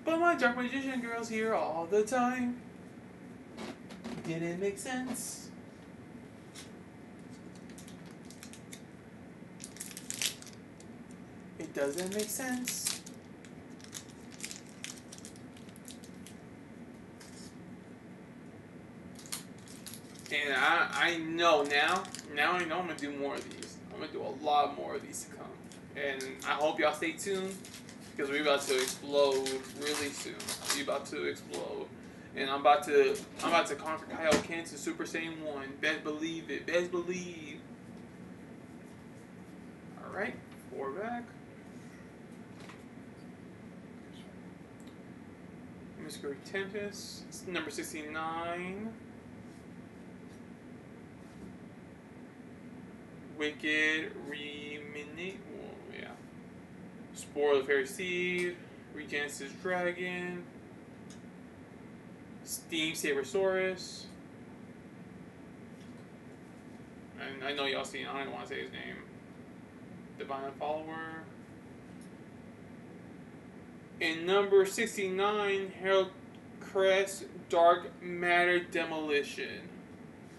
But my Dark Magician girl's here all the time. Didn't make sense. It doesn't make sense. And I know now I know I'm gonna do more of these. I'm gonna do a lot more of these to come. And I hope y'all stay tuned. Because we're about to explode really soon. We're about to explode. And I'm about to conquer Kaioken to Super Saiyan 1. Best believe it. Best believe. Alright. 4 back. Mizuguri Tempest. It's number 69. Wicked Reminate. Well, yeah. Spore of the Fairy Seed, Regenesis Dragon, Steam Sabersaurus, and I know y'all seen, I don't even want to say his name, Divine Follower, and number 69, Herald Crest Dark Matter Demolition.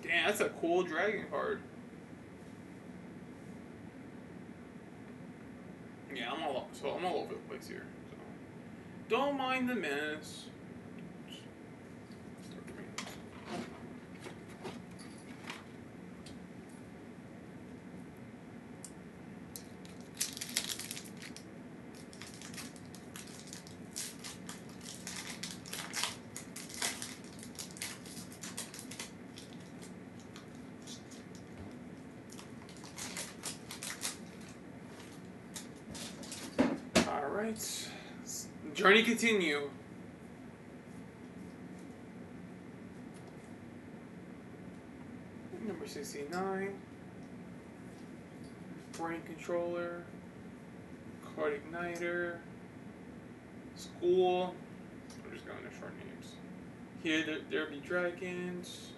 Damn, that's a cool dragon card. Yeah, I'm all over the place here. So don't mind the mess. Alright. Journey continue. Number 69. Brain Controller. Card Igniter. School. I'm just going to short names. Here there be dragons.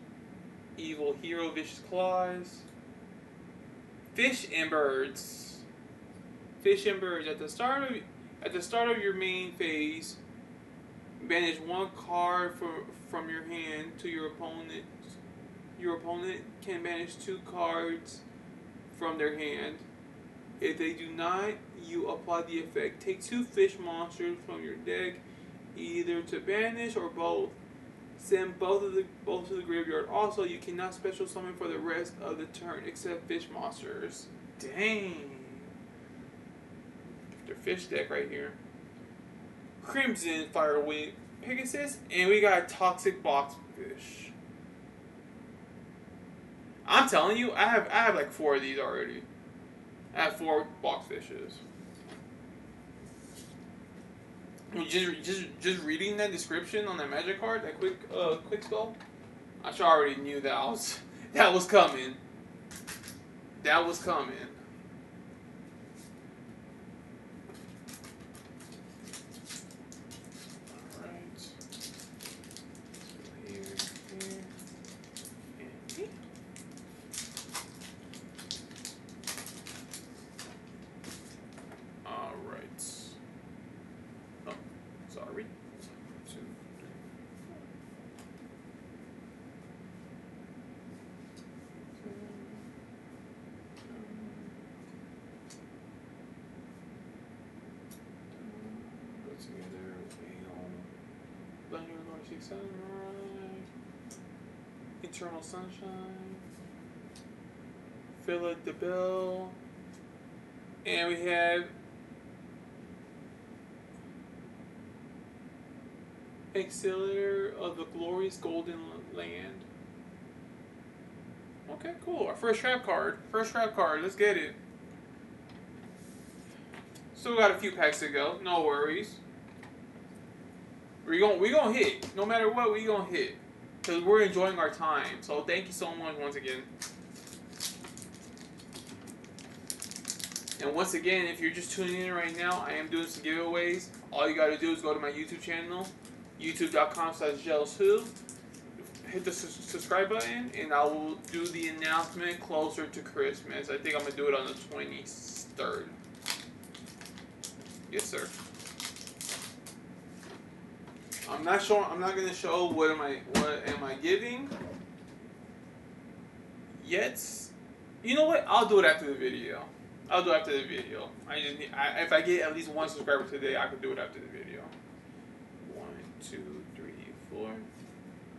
Evil Hero, Vicious Claws. Fish and Birds. Fish and Birds. At the start of your main phase, banish 1 card from your hand to your opponent. Your opponent can banish 2 cards from their hand. If they do not, you apply the effect. Take 2 fish monsters from your deck, either to banish or both. Send both to the graveyard. Also, you cannot special summon for the rest of the turn except fish monsters. Dang. Their fish deck right here. Crimson Firewing Pegasus, and we got Toxic Box Fish. I'm telling you, I have like 4 of these already. I have 4 box fishes. Just reading that description on that magic card, that quick spell, I sure already knew that was coming. That was coming. Legendary Lord 6 Samurai. Eternal Sunshine. Philip the Bell. And we have Exiliar of the Glorious Golden Land. Okay, cool. Our first trap card. First trap card. Let's get it. Still got a few packs to go. No worries. We gonna hit. No matter what, we gonna hit. Because we're enjoying our time. So thank you so much once again. And once again, if you're just tuning in right now, I am doing some giveaways. All you gotta do is go to my YouTube channel, youtube.com/JealousWho. Hit the subscribe button, and I will do the announcement closer to Christmas. I think I'm gonna do it on the 23rd. Yes, sir. I'm not gonna show what am I giving yet. You know what? I'll do it after the video. I'll do it after the video. If I get at least one subscriber today, I can do it after the video. 1, 2, 3, 4.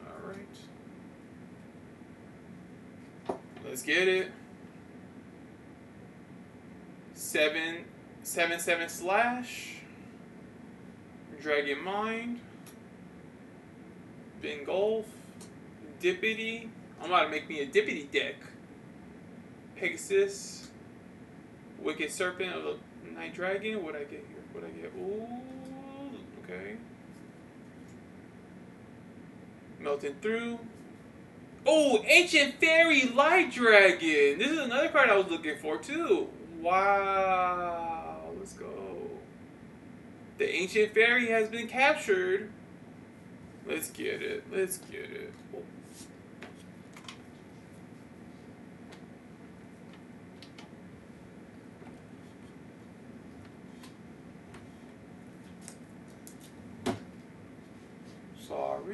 All right. Let's get it. 7/7 slash. Dragon Mind. Bingolf. Dippity. I'm about to make me a Dippity deck. Pegasus. Wicked Serpent of the Night Dragon. What'd I get here? What'd I get? Ooh, okay. Melting Through. Oh, Ancient Fairy Light Dragon. This is another card I was looking for too. Wow. Let's go. The Ancient Fairy has been captured. Let's get it. Let's get it. Oh.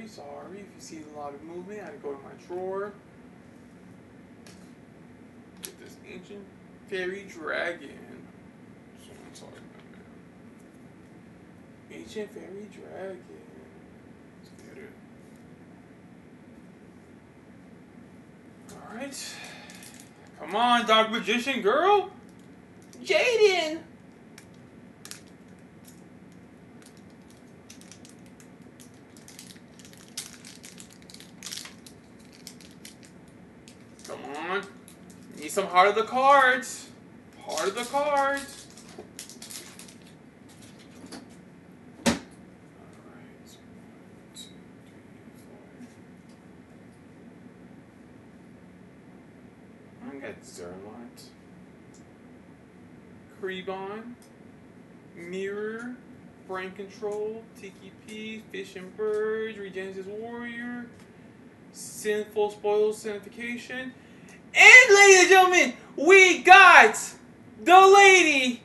Sorry. If you see a lot of movement, I had to go to my drawer. Get this Ancient Fairy Dragon. So I'm talking about, man. Ancient Fairy Dragon. Let's get it. Alright. Come on, Dark Magician girl. Jaden. Come on. Need some Heart of the Cards. Heart of the Cards. Alright. 1, 2, 3, 4. I got Zerlot. Krebon. Mirror. Brain Control. Tiki P. Fish and Birds. Regenesis Warrior. Sinful Spoils Signification. And ladies and gentlemen, we got the lady,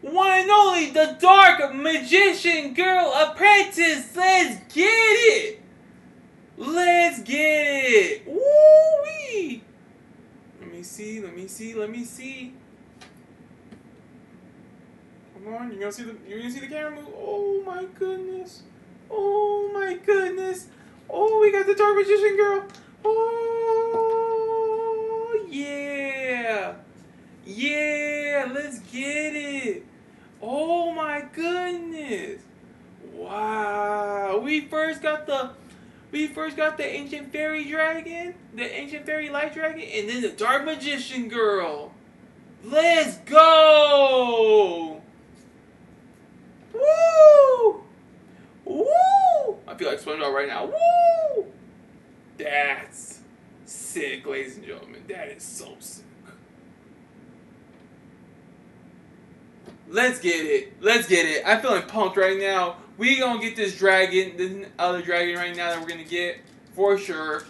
one and only, the Dark Magician Girl Apprentice. Let's get it. Let's get it. Woo-wee. Let me see. Come on, you're gonna see the camera move. Oh my goodness. Oh, we got the Dark Magician Girl. Oh, yeah. Yeah, let's get it. Oh, my goodness. Wow. We first got the Ancient Fairy Dragon, the Ancient Fairy Light Dragon, and then the Dark Magician Girl. Let's go. Woo! Woo! I feel like SpongeBob right now. Woo! That's sick, ladies and gentlemen. That is so sick. Let's get it. I'm feeling pumped right now. We gonna get this dragon, this other dragon right now that we're gonna get for sure.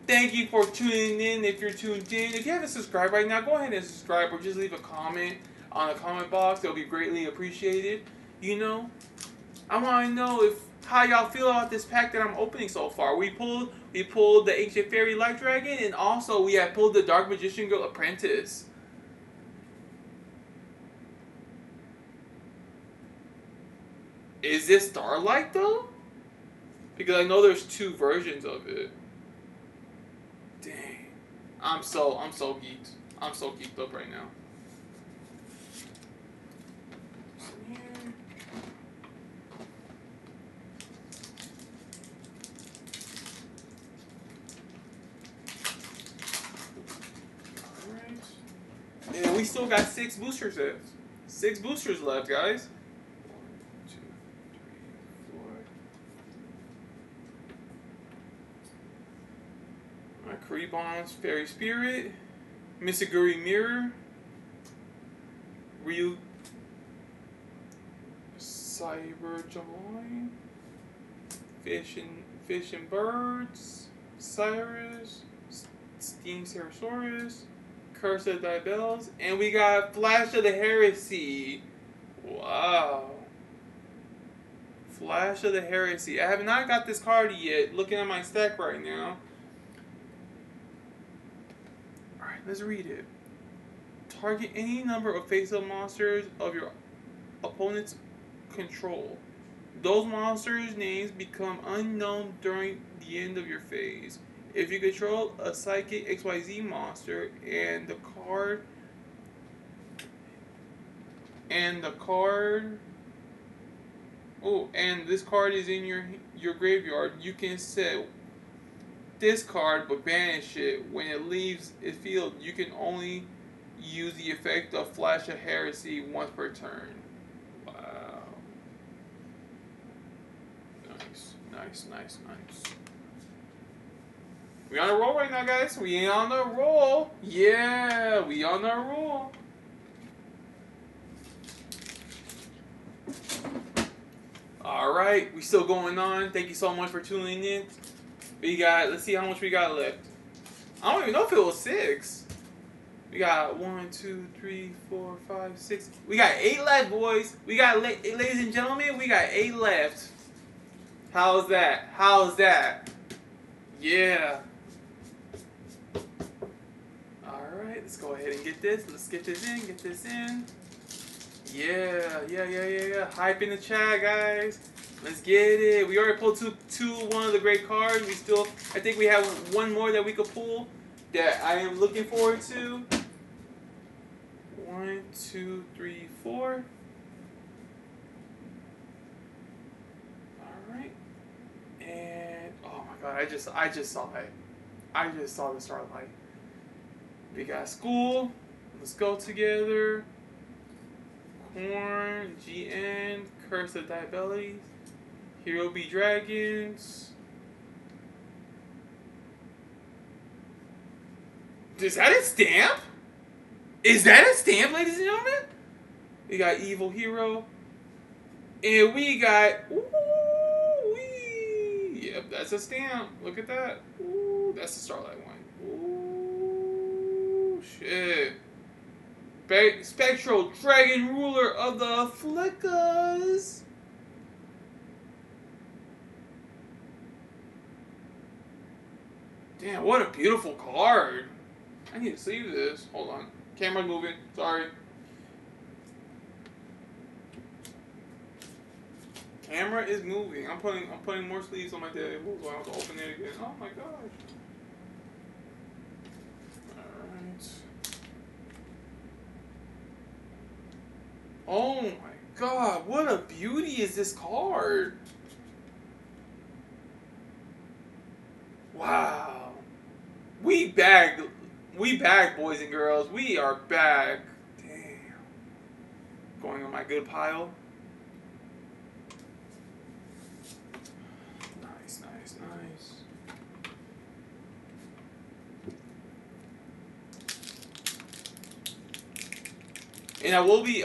Thank you for tuning in. If you're tuned in, if you haven't subscribed right now, go ahead and subscribe or just leave a comment on the comment box. It'll be greatly appreciated. You know, I want to know how y'all feel about this pack that I'm opening so far. We pulled the Ancient Fairy Light Dragon, and also we have pulled the Dark Magician Girl Apprentice. Is this Starlight though? Because I know there's 2 versions of it. Dang. I'm so geeked. I'm so geeked up right now. Alright. And we still got 6 boosters left. 6 boosters left, guys. 1, 2, 3, 4. Alright, Kuribon's Fairy Spirit. Misaguri Mirror. Ryu Cyber Jaloin. Fish and Birds. Cyrus. Steam Cerosaurus. Curse of the Diabells. And we got Flash of the Heresy. Wow. Flash of the Heresy. I have not got this card yet. Looking at my stack right now. Alright, let's read it. Target any number of face-up monsters of your opponent's control. Those monsters' names become unknown during the end of your phase. If you control a Psychic XYZ monster and the card and this card is in your graveyard, you can set this card but banish it. When it leaves its field, you can only use the effect of Flash of Heresy once per turn. Wow. Nice. We on a roll right now, guys. We on the roll. Yeah, we on the roll. All right, we still going on. Thank you so much for tuning in. Let's see how much we got left. I don't even know if it was 6. We got 1, 2, 3, 4, 5, 6. We got 8 left, boys. We got, ladies and gentlemen, we got 8 left. How's that? Yeah. Alright, let's go ahead and get this. Let's get this in. Yeah. Hype in the chat, guys. Let's get it. We already pulled one of the great cards. I think we have one more that we could pull that I am looking forward to. 1, 2, 3, 4. Alright. And oh my god, I just saw it. I just saw the Starlight. We got School. Let's go together. Corn, GN, Curse of Diabellis, Hero B Dragons. Is that a stamp? Is that a stamp, ladies and gentlemen? We got Evil Hero. And we got... Ooh-wee. Yep, that's a stamp. Look at that. Ooh, that's the Starlight one. Ooh, shit. Spectral Dragon Ruler of the Flickas. Damn, what a beautiful card. I need to save this. Hold on. Camera's moving. Sorry. Camera is moving. I'm putting more sleeves on my table so I have to open it again. Oh my gosh. Alright. Oh my god, what a beauty is this card. Wow. We bagged, boys and girls. We are back. Damn. Going on my good pile. Nice. And I will be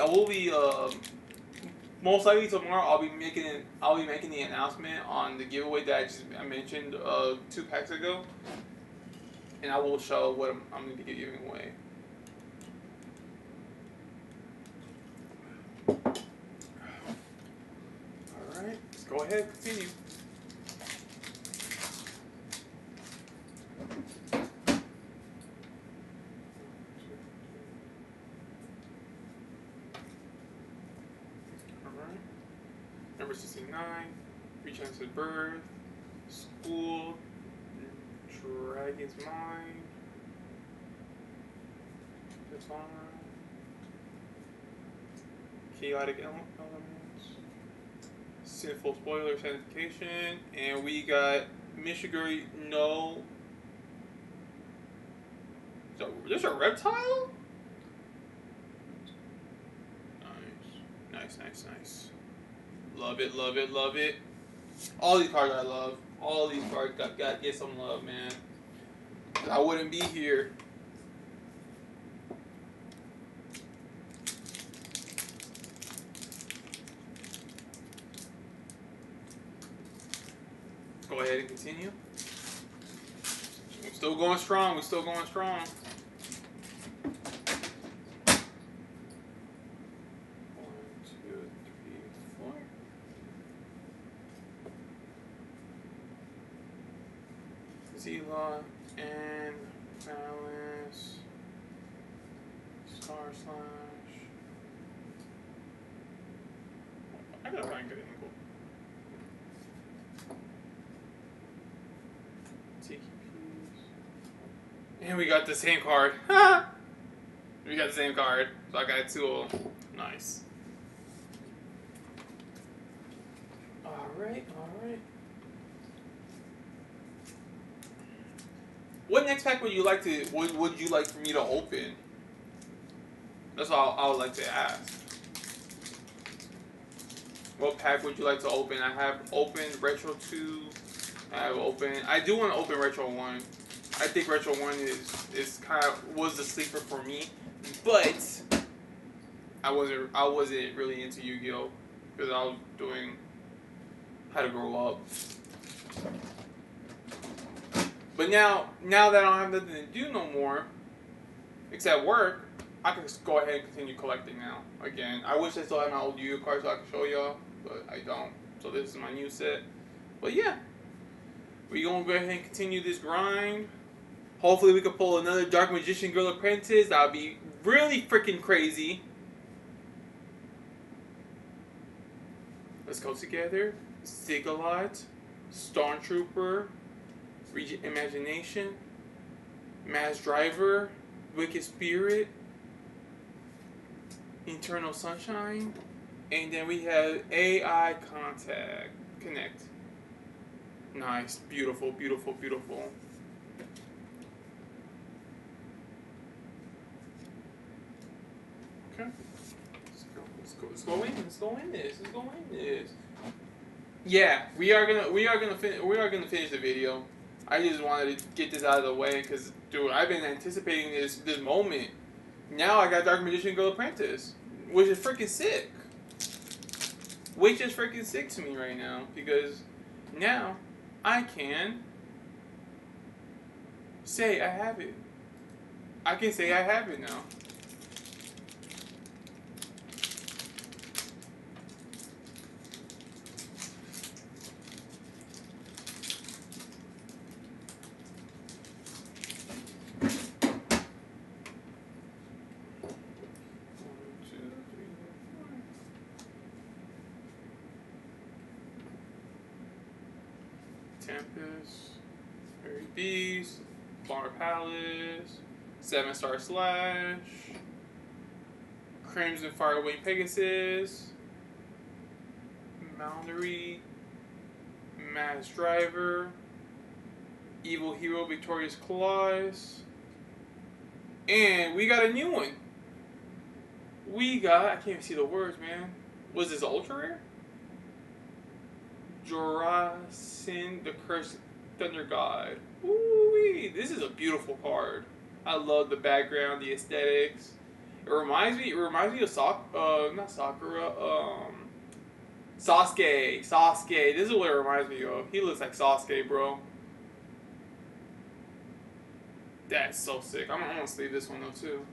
most likely tomorrow. I'll be making the announcement on the giveaway that I mentioned 2 packs ago, and I will show what I'm going to be giving away. All right, let's go ahead, continue. Number 69, 3 chances of birth, School, Dragon's Mind, Dishonor, Chaotic Elements, Sinful Spoiler Sanctification, and we got Mishiguri no. So there's a reptile? Nice. Love it. All these cards I love. All these cards gotta get some love, man. I wouldn't be here. Let's go ahead and continue. We're still going strong. Zila and Balance, Star Slash. I gotta find good angle. Tiki Piece. And we got the same card. We got the same card. So I got 2 of them. Nice. Alright. What next pack would you like for me to open? That's all I would like to ask. What pack would you like to open? I have opened Retro 2. I do want to open Retro 1. I think Retro 1 is was the sleeper for me, but I wasn't really into Yu-Gi-Oh! Because I was doing How to Grow Up. But now that I don't have nothing to do no more, except work, I can just go ahead and continue collecting now. Again, I wish I still had my old Yu-Gi-Oh cards so I could show y'all, but I don't. So this is my new set. But yeah, we're gonna go ahead and continue this grind. Hopefully we can pull another Dark Magician Girl Apprentice. That would be really freaking crazy. Let's go together. Sigalot, Stormtrooper, Regent Imagination, Mass Driver, Wicked Spirit, Eternal Sunshine, and then we have AI Connect. Nice, beautiful. Okay, let's go in this. Yeah, we are gonna finish the video. I just wanted to get this out of the way because, dude, I've been anticipating this moment. Now I got Dark Magician Girl Apprentice, which is freaking sick. Which is freaking sick to me right now because now I can say I have it. I can say I have it now. Tempest, Fairy Beast, Bar Palace, 7-Star Slash, Crimson Firewing Pegasus, Moundery, Mass Driver, Evil Hero Victorious Claws, and we got a new one. I can't even see the words, man. Was this ultra rare? Jorasin, the Cursed Thunder God. Ooh-wee. This is a beautiful card. I love the background, the aesthetics. It reminds me of not Sakura, Sasuke. This is what it reminds me of. He looks like Sasuke, bro. That's so sick. I'm gonna sleeve this one though too.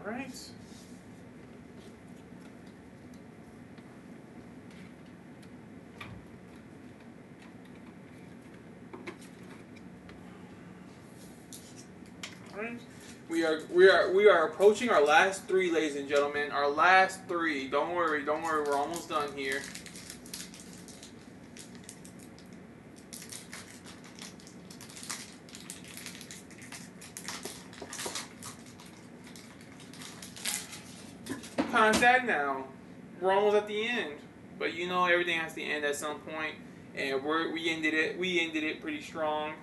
Alright. Alright. We are approaching our last 3, ladies and gentlemen. Our last 3. Don't worry, we're almost done here. Kind of sad now. We're almost at the end, but you know everything has to end at some point, and we ended it pretty strong.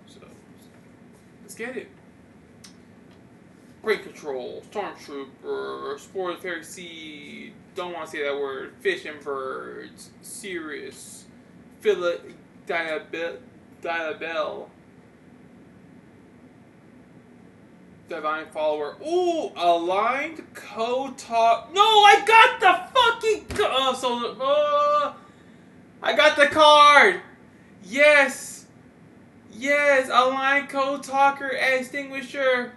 So let's get it. Great Control, Stormtrooper, Spore Fairy Seed, don't want to say that word, Fish and Birds, Cirrus, Diabell, Divine Follower. Ooh, Aligned Code Talk. No, I got the fucking. I got the card. Yes, Aligned Code Talker Extinguisher.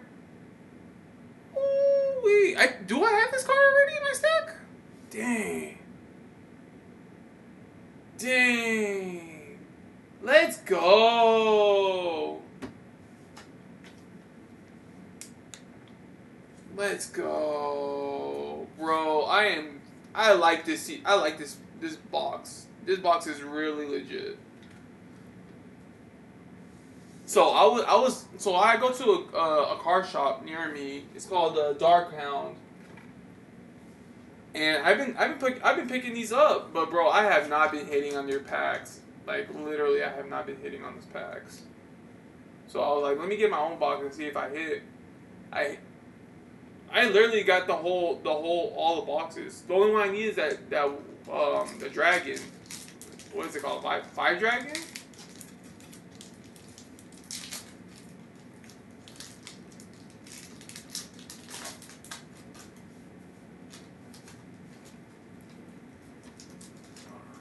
Ooh, do I have this card already in my stack? Dang. Let's go. Let's go, bro. I like this. I like this box. This box is really legit. So I go to a car shop near me. It's called Dark Hound, and I've been picking these up. But bro, I have not been hitting on their packs. Like literally, I have not been hitting on these packs. So I was like, let me get my own box and see if I hit. I literally got all the boxes. The only one I need is the dragon. What is it called? Five dragon?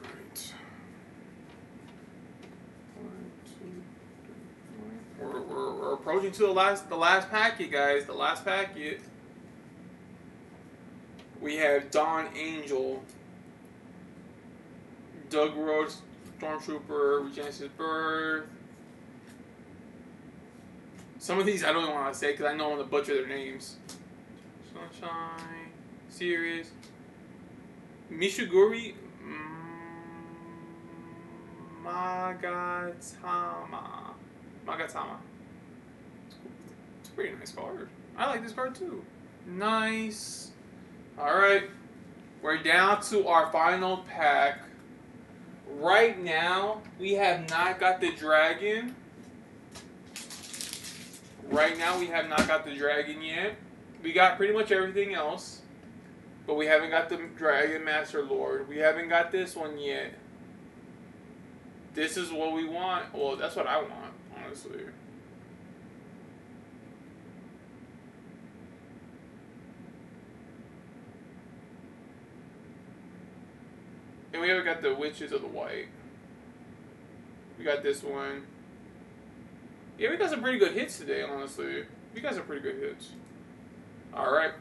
Alright. 1, 2, 3, 4. We're approaching to the last packet, guys. The last packet. We have Dawn Angel, Doug Rhodes, Stormtrooper, Regenesis Birth. Some of these I don't even want to say because I know I'm going to butcher their names. Sunshine, Sirius, Mishiguri, Magatama. It's a pretty nice card. I like this card too. Nice. Alright, we're down to our final pack. Right now, we have not got the dragon. Yet. We got pretty much everything else. But we haven't got the Dragon Master Lord. We haven't got this one yet. This is what we want. Well, that's what I want, honestly. And we haven't got the Witches of the White. We got this one. Yeah, we got some pretty good hits today, honestly. We got some pretty good hits. Alright.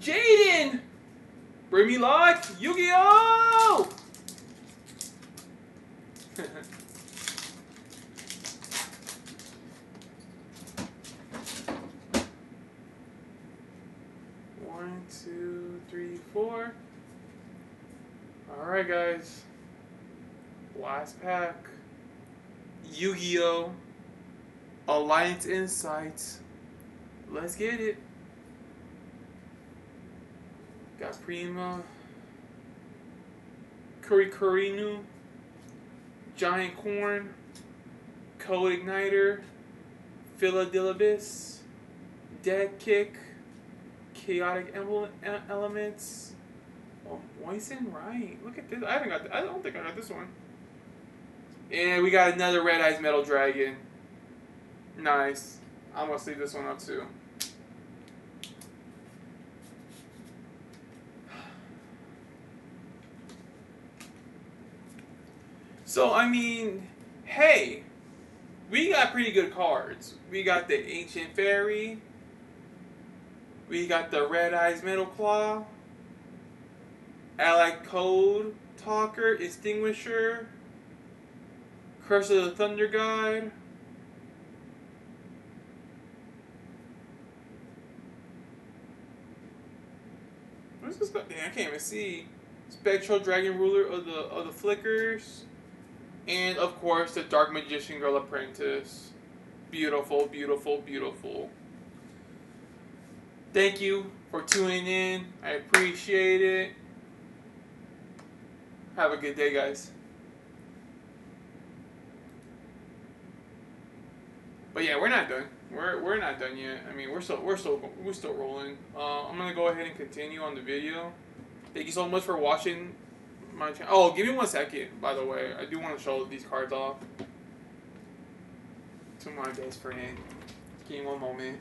Jaden! Bring me luck! Yu-Gi-Oh! One, 2, 3, 4. Alright, guys. Last pack. Yu-Gi-Oh! Alliance Insights. Let's get it. Got Prima. Kurikurinu. Giant Corn. Code Igniter. Philadelphus. Dead Kick. Chaotic Elements. Oh, Moisten Right. Look at this. I don't think I got this one. And we got another Red Eyes Metal Dragon. Nice. I'm gonna sleeve this one up too. So, I mean, hey, we got pretty good cards. We got the Ancient Fairy. We got the Red Eyes Metal Claw. Allied Code Talker, Extinguisher. Curse of the Thunder God. What's this guy? Damn, I can't even see. Spectral Dragon Ruler of the Flickers. And of course the Dark Magician Girl Apprentice. Beautiful, beautiful, beautiful. Thank you for tuning in. I appreciate it. Have a good day, guys. But yeah, we're not done. We're not done yet. I mean, we're still rolling. I'm gonna go ahead and continue on the video. Thank you so much for watching my channel. Oh, give me 1 second. By the way, I do want to show these cards off to my best friend. Give me one moment.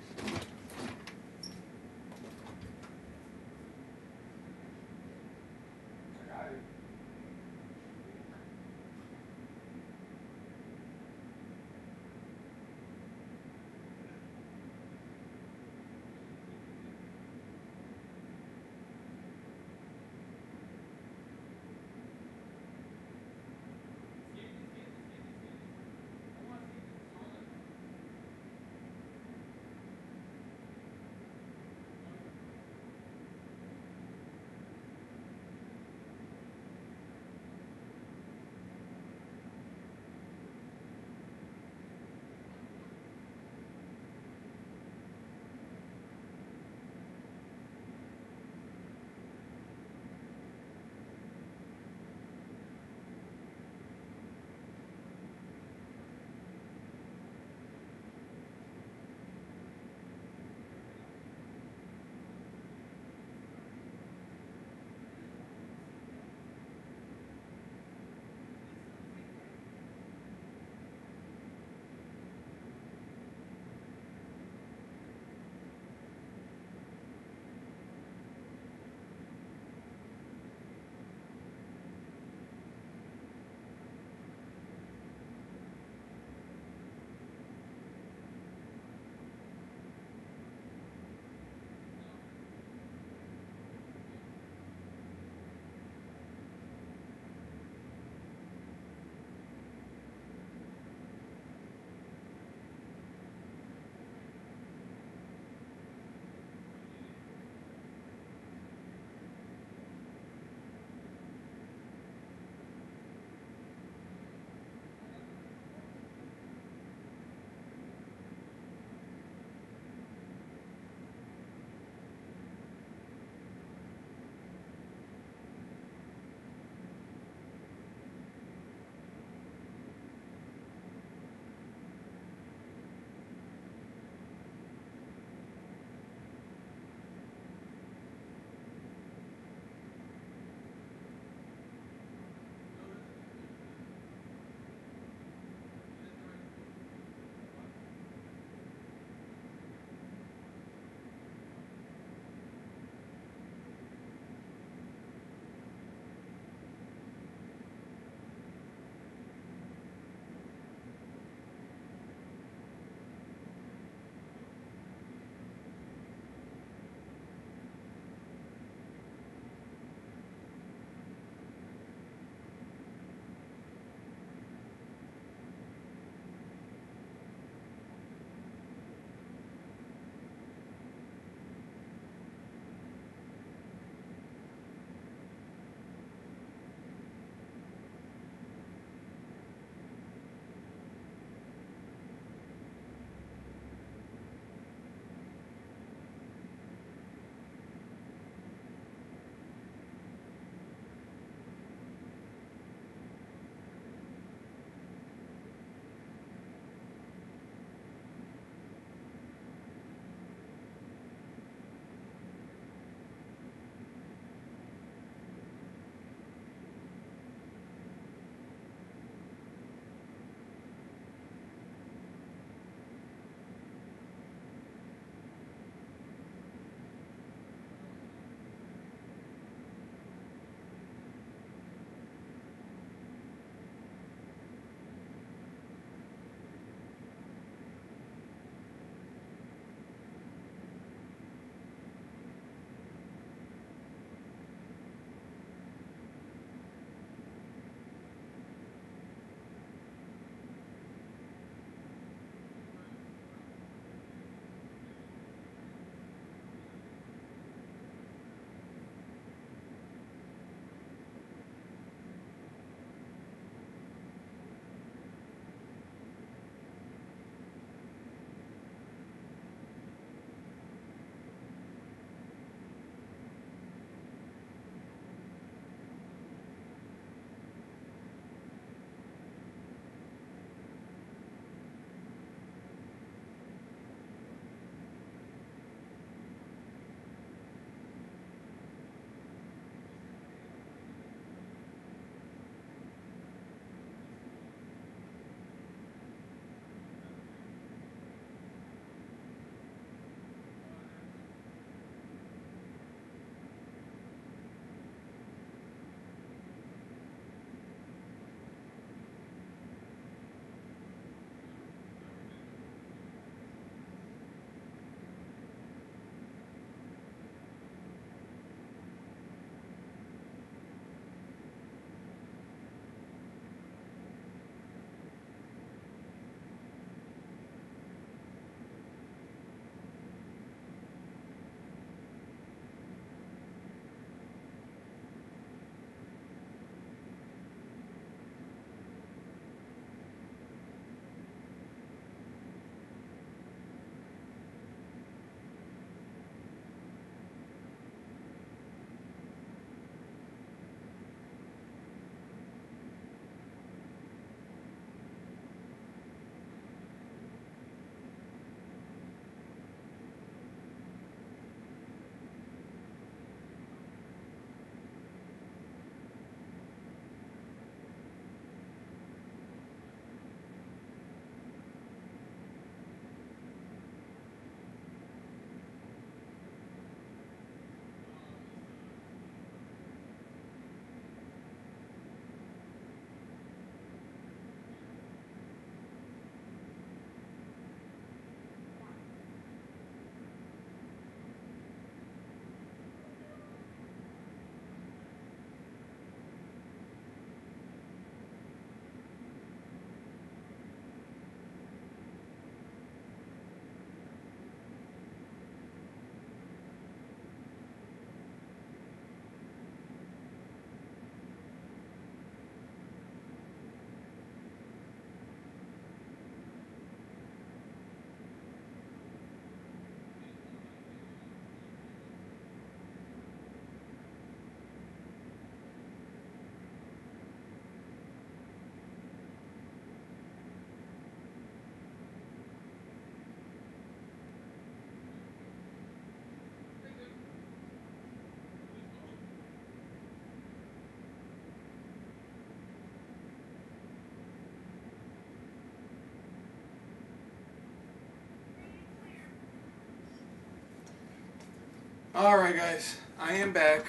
Alright guys, I am back.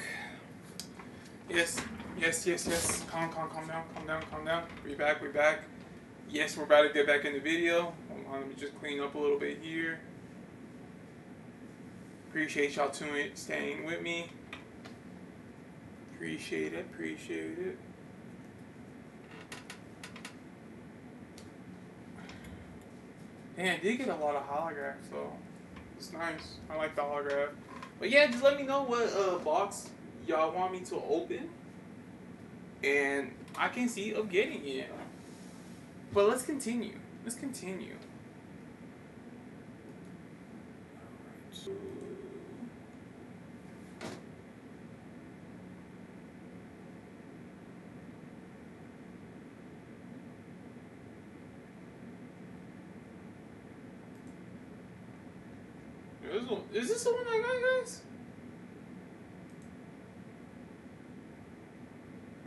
Yes. Calm down. We back. Yes, we're about to get back in the video. Hold on, let me just clean up a little bit here. Appreciate y'all staying with me. Appreciate it. Damn, I did get a lot of holographs though. It's nice. I like the holograph. But yeah, just let me know what box y'all want me to open. And I can see of getting it. But let's continue. Is this the one I got, guys?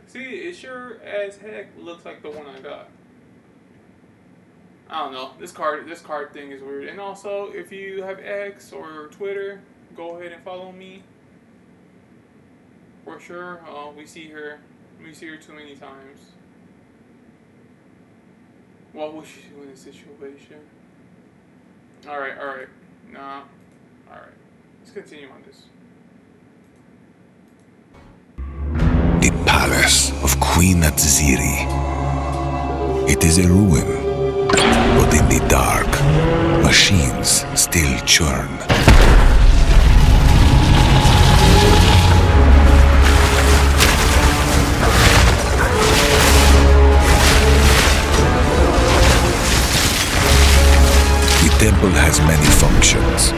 See, it sure as heck looks like the one I got. I don't know. This card thing is weird. And also, if you have X or Twitter, go ahead and follow me. For sure. We see her too many times. What will she do in this situation? Alright. Nah. Alright. Let's continue on this. The palace of Queen Atziri. It is a ruin, but in the dark, machines still churn. The temple has many functions,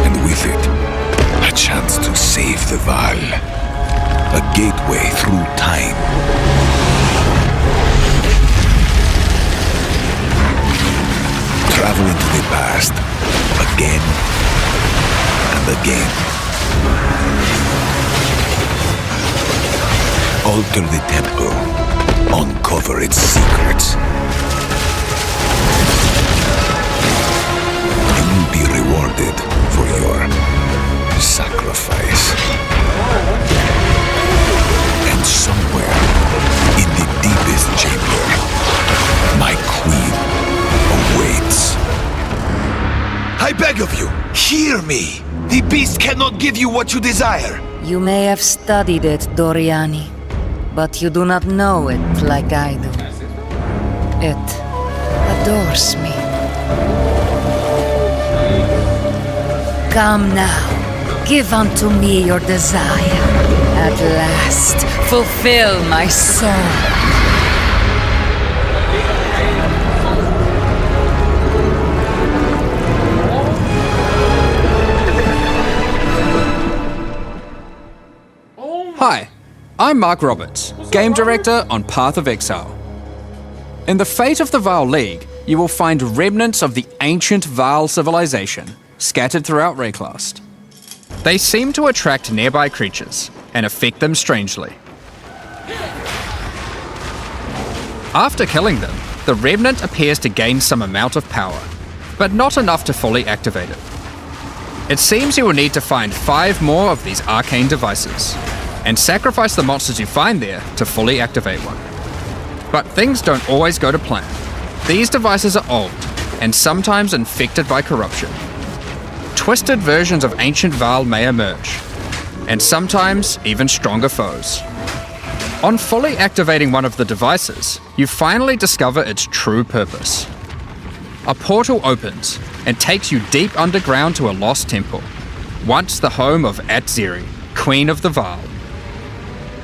and with it, a chance to save the Val. A gateway through time. Travel into the past again and again. Alter the temple. Uncover its secrets. You will be rewarded for your sacrifice. And somewhere in the deepest chamber, my queen awaits. I beg of you, hear me! The beast cannot give you what you desire! You may have studied it, Doriani, but you do not know it like I do. It adores me. Come now, give unto me your desire. At last, fulfill my soul. Hi, I'm Mark Roberts, Game Director on Path of Exile. In the Fate of the Vaal League, you will find remnants of the ancient Vaal civilization scattered throughout Rayclast. They seem to attract nearby creatures and affect them strangely. After killing them, the Remnant appears to gain some amount of power, but not enough to fully activate it. It seems you will need to find 5 more of these arcane devices, and sacrifice the monsters you find there to fully activate one. But things don't always go to plan. These devices are old, and sometimes infected by corruption. Twisted versions of ancient Vaal may emerge, and sometimes even stronger foes. On fully activating one of the devices, you finally discover its true purpose. A portal opens and takes you deep underground to a lost temple, once the home of Atziri, Queen of the Vaal.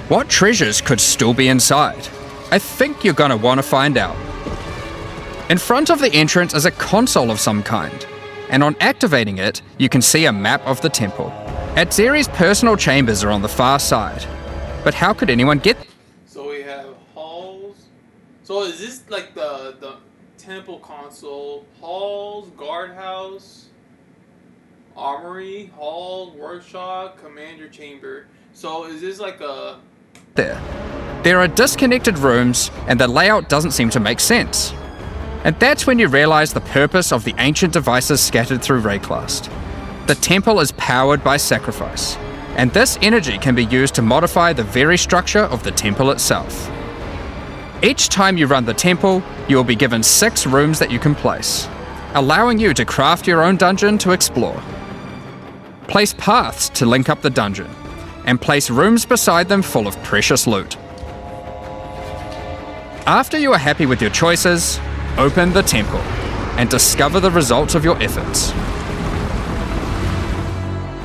What treasures could still be inside? I think you're gonna want to find out. In front of the entrance is a console of some kind, and on activating it, you can see a map of the temple. Atziri's personal chambers are on the far side, but how could anyone get? So we have halls. So is this like the temple console? Halls, guardhouse, armory, hall, workshop, commander chamber. So is this like a... There are disconnected rooms, and the layout doesn't seem to make sense. And that's when you realize the purpose of the ancient devices scattered through Rayclast. The temple is powered by sacrifice, and this energy can be used to modify the very structure of the temple itself. Each time you run the temple, you will be given 6 rooms that you can place, allowing you to craft your own dungeon to explore. Place paths to link up the dungeon, and place rooms beside them full of precious loot. After you are happy with your choices, open the temple and discover the results of your efforts.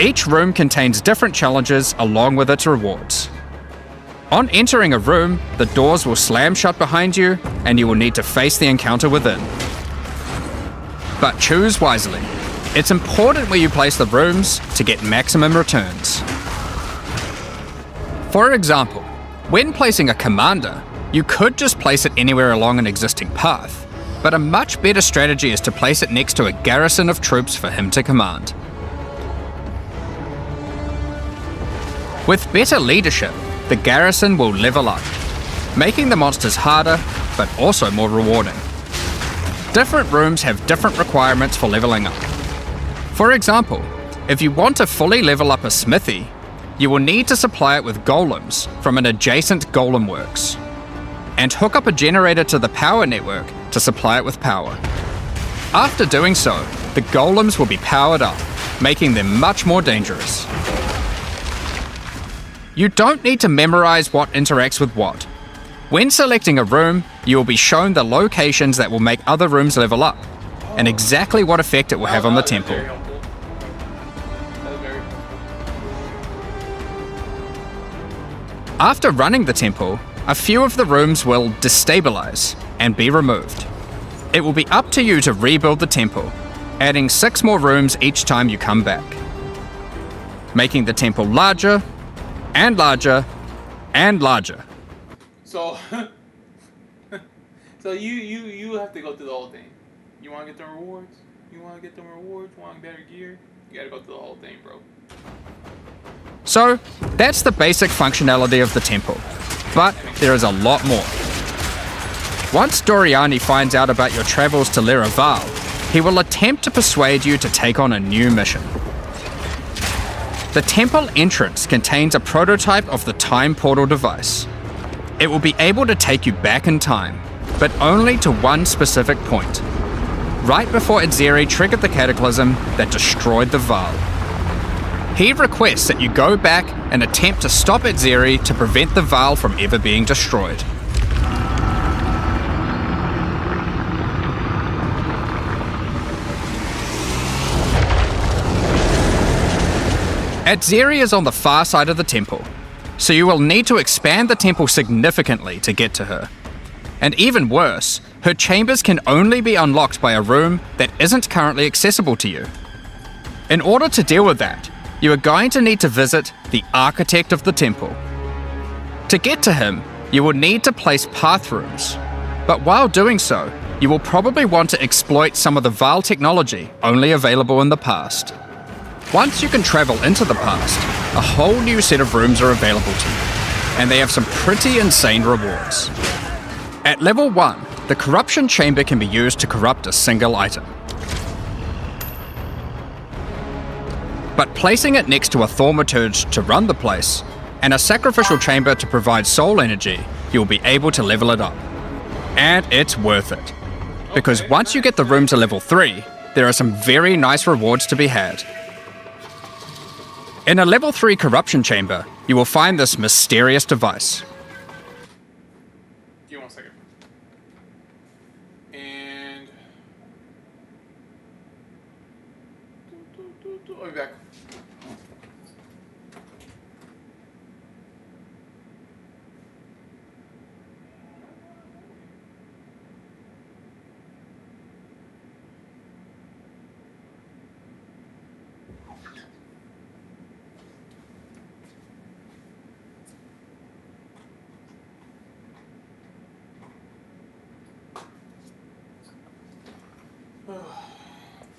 Each room contains different challenges along with its rewards. On entering a room, the doors will slam shut behind you and you will need to face the encounter within. But choose wisely. It's important where you place the rooms to get maximum returns. For example, when placing a commander, you could just place it anywhere along an existing path, but a much better strategy is to place it next to a garrison of troops for him to command. With better leadership, the garrison will level up, making the monsters harder, but also more rewarding. Different rooms have different requirements for leveling up. For example, if you want to fully level up a smithy, you will need to supply it with golems from an adjacent golem works, and hook up a generator to the power network to supply it with power. After doing so, the golems will be powered up, making them much more dangerous. You don't need to memorize what interacts with what. When selecting a room, you will be shown the locations that will make other rooms level up, and exactly what effect it will have on the temple. After running the temple, a few of the rooms will destabilize and be removed. It will be up to you to rebuild the temple, adding 6 more rooms each time you come back, making the temple larger and larger and larger. So, so you have to go through the whole thing. You want to get the rewards? You want better gear? You gotta go through the whole thing, bro. So, that's the basic functionality of the temple, but there is a lot more. Once Doriani finds out about your travels to Laraval, he will attempt to persuade you to take on a new mission. The temple entrance contains a prototype of the time portal device. It will be able to take you back in time, but only to one specific point, right before Edzeri triggered the cataclysm that destroyed the Vaal. He requests that you go back and attempt to stop Edzeri to prevent the Vaal from ever being destroyed. Edzeri is on the far side of the temple, so you will need to expand the temple significantly to get to her. And even worse, her chambers can only be unlocked by a room that isn't currently accessible to you. In order to deal with that, you are going to need to visit the architect of the temple. To get to him, you will need to place path rooms, but while doing so, you will probably want to exploit some of the Vaal technology only available in the past. Once you can travel into the past, a whole new set of rooms are available to you, and they have some pretty insane rewards. At level 1, the corruption chamber can be used to corrupt a single item. But placing it next to a thaumaturge to run the place, and a sacrificial chamber to provide soul energy, you'll be able to level it up. And it's worth it. Because once you get the room to level 3, there are some very nice rewards to be had. In a level 3 corruption chamber, you will find this mysterious device. Give me 1 second. And I'll be back.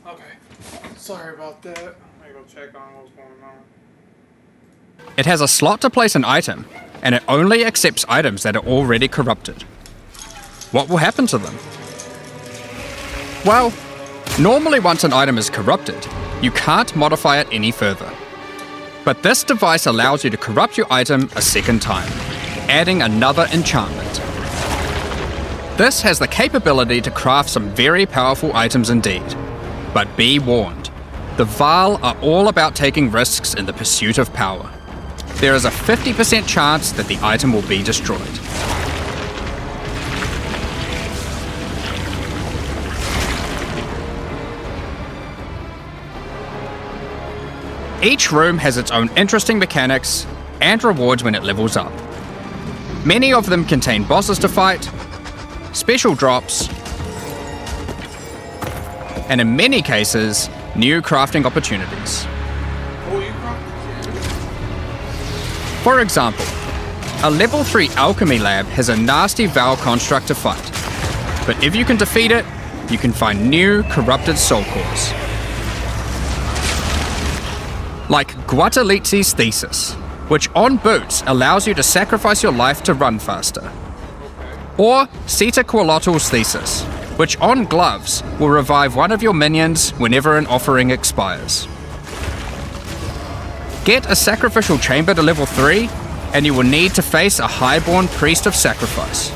Okay. Sorry about that. I gotta go check on what's going on. It has a slot to place an item, and it only accepts items that are already corrupted. What will happen to them? Well, normally once an item is corrupted, You can't modify it any further. But this device allows you to corrupt your item a second time, adding another enchantment. This has the capability to craft some very powerful items indeed. But be warned, the Vaal are all about taking risks in the pursuit of power. There is a 50% chance that the item will be destroyed. Each room has its own interesting mechanics and rewards when it levels up. Many of them contain bosses to fight, special drops, and in many cases, new crafting opportunities. For example, a level 3 alchemy lab has a nasty Vaal construct to fight, but if you can defeat it, you can find new corrupted soul cores. Like Guatalizi's Thesis, which on boots allows you to sacrifice your life to run faster. Or Sitaqualotl's Thesis, which on gloves will revive one of your minions whenever an offering expires. Get a sacrificial chamber to level 3, and you will need to face a highborn priest of sacrifice.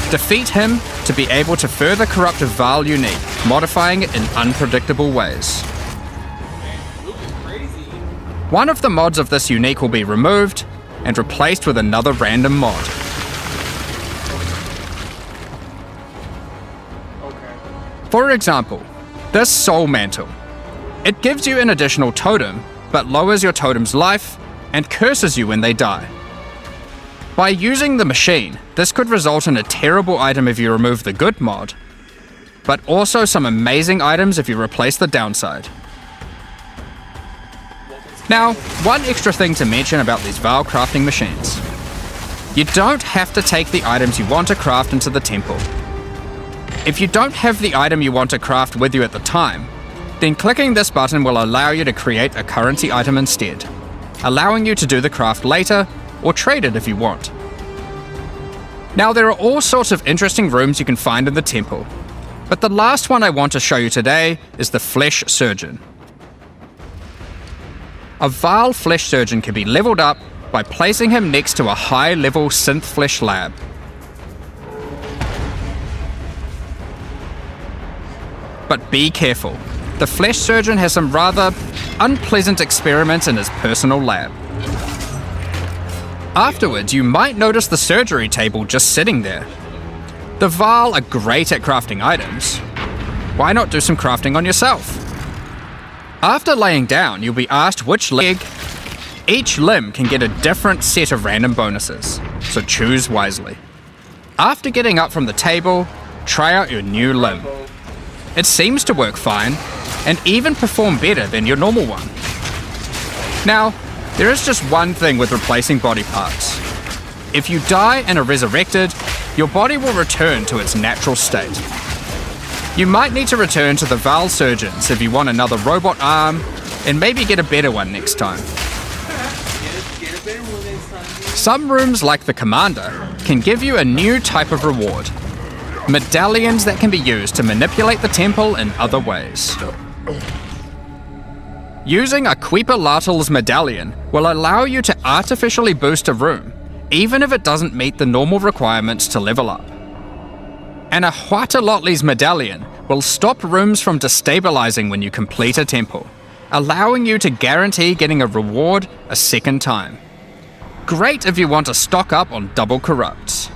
Defeat him to be able to further corrupt a Vaal unique, modifying it in unpredictable ways. One of the mods of this unique will be removed and replaced with another random mod. For example, this Soul Mantle. It gives you an additional totem, but lowers your totem's life and curses you when they die. By using the machine, this could result in a terrible item if you remove the good mod, but also some amazing items if you replace the downside. Now, one extra thing to mention about these Vaal crafting machines. You don't have to take the items you want to craft into the temple. If you don't have the item you want to craft with you at the time, then clicking this button will allow you to create a currency item instead, allowing you to do the craft later or trade it if you want. Now, there are all sorts of interesting rooms you can find in the temple, but the last one I want to show you today is the Flesh Surgeon. A Vaal Flesh Surgeon can be leveled up by placing him next to a high-level synth flesh lab. But be careful, the Flesh Surgeon has some rather unpleasant experiments in his personal lab. Afterwards, you might notice the surgery table just sitting there. The Vaal are great at crafting items. Why not do some crafting on yourself? After laying down, you'll be asked which leg. Each limb can get a different set of random bonuses, so choose wisely. After getting up from the table, try out your new limb. It seems to work fine, and even perform better than your normal one. Now, there is just one thing with replacing body parts. If you die and are resurrected, your body will return to its natural state. You might need to return to the Vaal Surgeons if you want another robot arm, and maybe get a better one next time. Some rooms, like the Commander, can give you a new type of reward. Medallions that can be used to manipulate the temple in other ways. Using a Quipalartl's medallion will allow you to artificially boost a room, even if it doesn't meet the normal requirements to level up. And a Huatalotli's medallion will stop rooms from destabilizing when you complete a temple, allowing you to guarantee getting a reward a second time. Great if you want to stock up on double corrupts.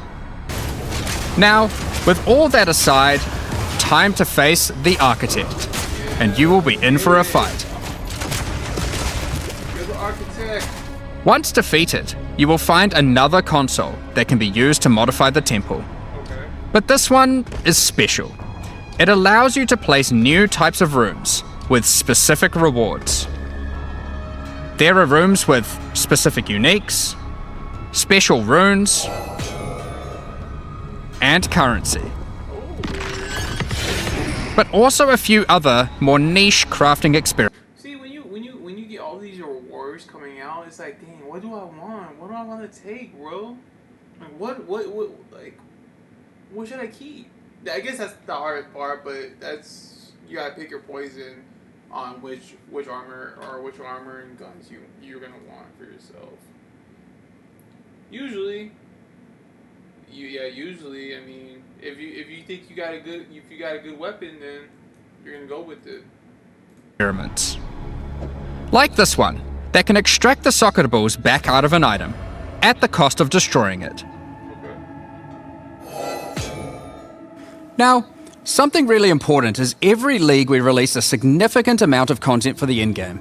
Now, with all that aside, time to face the Architect, and you will be in for a fight. Once defeated, you will find another console that can be used to modify the temple. But this one is special. It allows you to place new types of rooms with specific rewards. There are rooms with specific uniques, special runes, and currency. But also a few other more niche crafting experiments. See, when you get all these rewards coming out, it's like, dang, what do I want? What do I want to take, bro? Like, what should I keep? I guess that's the hardest part, but that's, you gotta pick your poison. on which armor and guns you're gonna want for yourself. Usually, I mean, if you think you got a good weapon, then you're gonna go with it. Experiments. Like this one, that can extract the sockables back out of an item, at the cost of destroying it. Now, something really important is every league we release a significant amount of content for the in-game.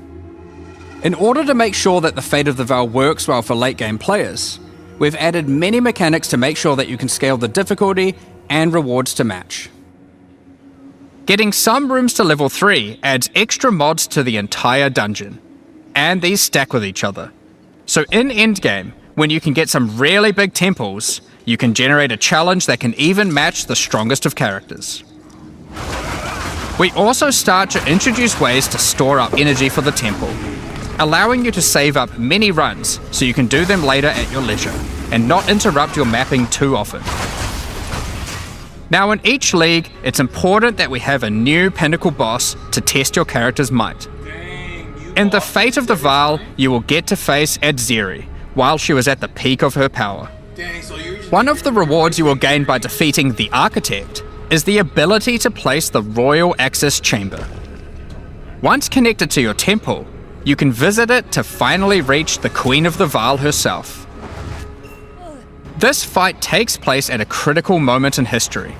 In order to make sure that the Fate of the Val works well for late-game players, we've added many mechanics to make sure that you can scale the difficulty and rewards to match. Getting some rooms to level 3 adds extra mods to the entire dungeon, and these stack with each other. So in endgame, when you can get some really big temples, you can generate a challenge that can even match the strongest of characters. We also start to introduce ways to store up energy for the temple, allowing you to save up many runs so you can do them later at your leisure, and not interrupt your mapping too often. Now in each league, it's important that we have a new pinnacle boss to test your character's might. In the Fate of the Val, you will get to face Adzeri, while she was at the peak of her power. One of the rewards you will gain by defeating the Architect is the ability to place the Royal Access Chamber. Once connected to your temple, you can visit it to finally reach the Queen of the Val herself. This fight takes place at a critical moment in history,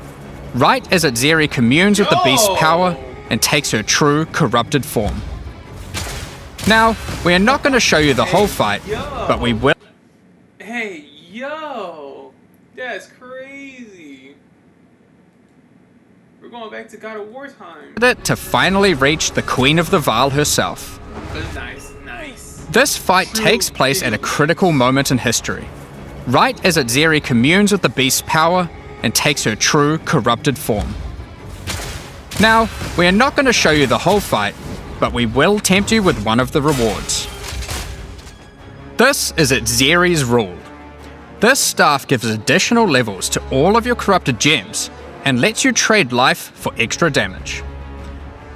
right as Adzeri communes with the beast's power and takes her true corrupted form. Now, we are not going to show you the whole fight, but we will. Hey, yo, that's crazy. We're going back to God of War time. To finally reach the Queen of the Val herself. Nice. This fight takes place at a critical moment in history, right as Adzeri communes with the beast's power and takes her true corrupted form. Now, we are not going to show you the whole fight, but we will tempt you with one of the rewards. This is Adzeri's rule. This staff gives additional levels to all of your corrupted gems and lets you trade life for extra damage.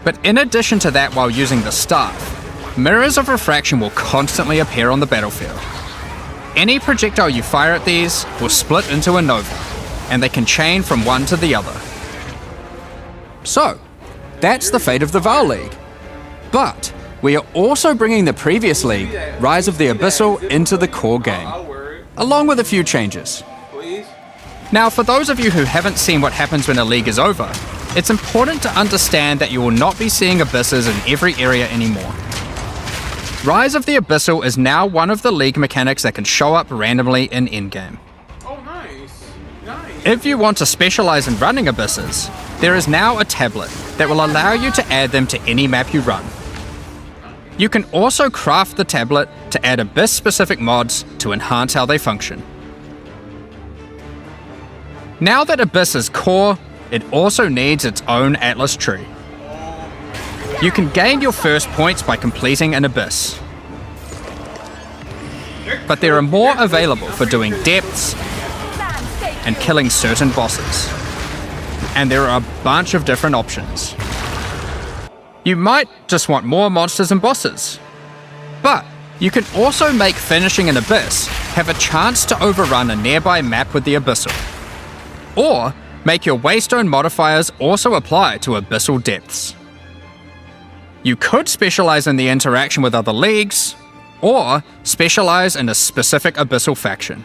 But in addition to that, while using the staff, mirrors of refraction will constantly appear on the battlefield. Any projectile you fire at these will split into a nova, and they can chain from one to the other. So, that's the Fate of the Val League. But we are also bringing the previous league, Rise of the Abyssal, into the core game, along with a few changes. Now, for those of you who haven't seen what happens when a league is over, it's important to understand that you will not be seeing abysses in every area anymore. Rise of the Abyssal is now one of the league mechanics that can show up randomly in endgame. Oh, nice. If you want to specialize in running abysses, there is now a tablet that will allow you to add them to any map you run. You can also craft the tablet to add abyss-specific mods to enhance how they function. Now that Abyss is core, it also needs its own Atlas tree. You can gain your first points by completing an Abyss. But there are more available for doing depths and killing certain bosses. And there are a bunch of different options. You might just want more monsters and bosses. But you can also make finishing an Abyss have a chance to overrun a nearby map with the Abyssal. Or make your Waystone modifiers also apply to Abyssal depths. You could specialize in the interaction with other leagues, or specialize in a specific Abyssal faction.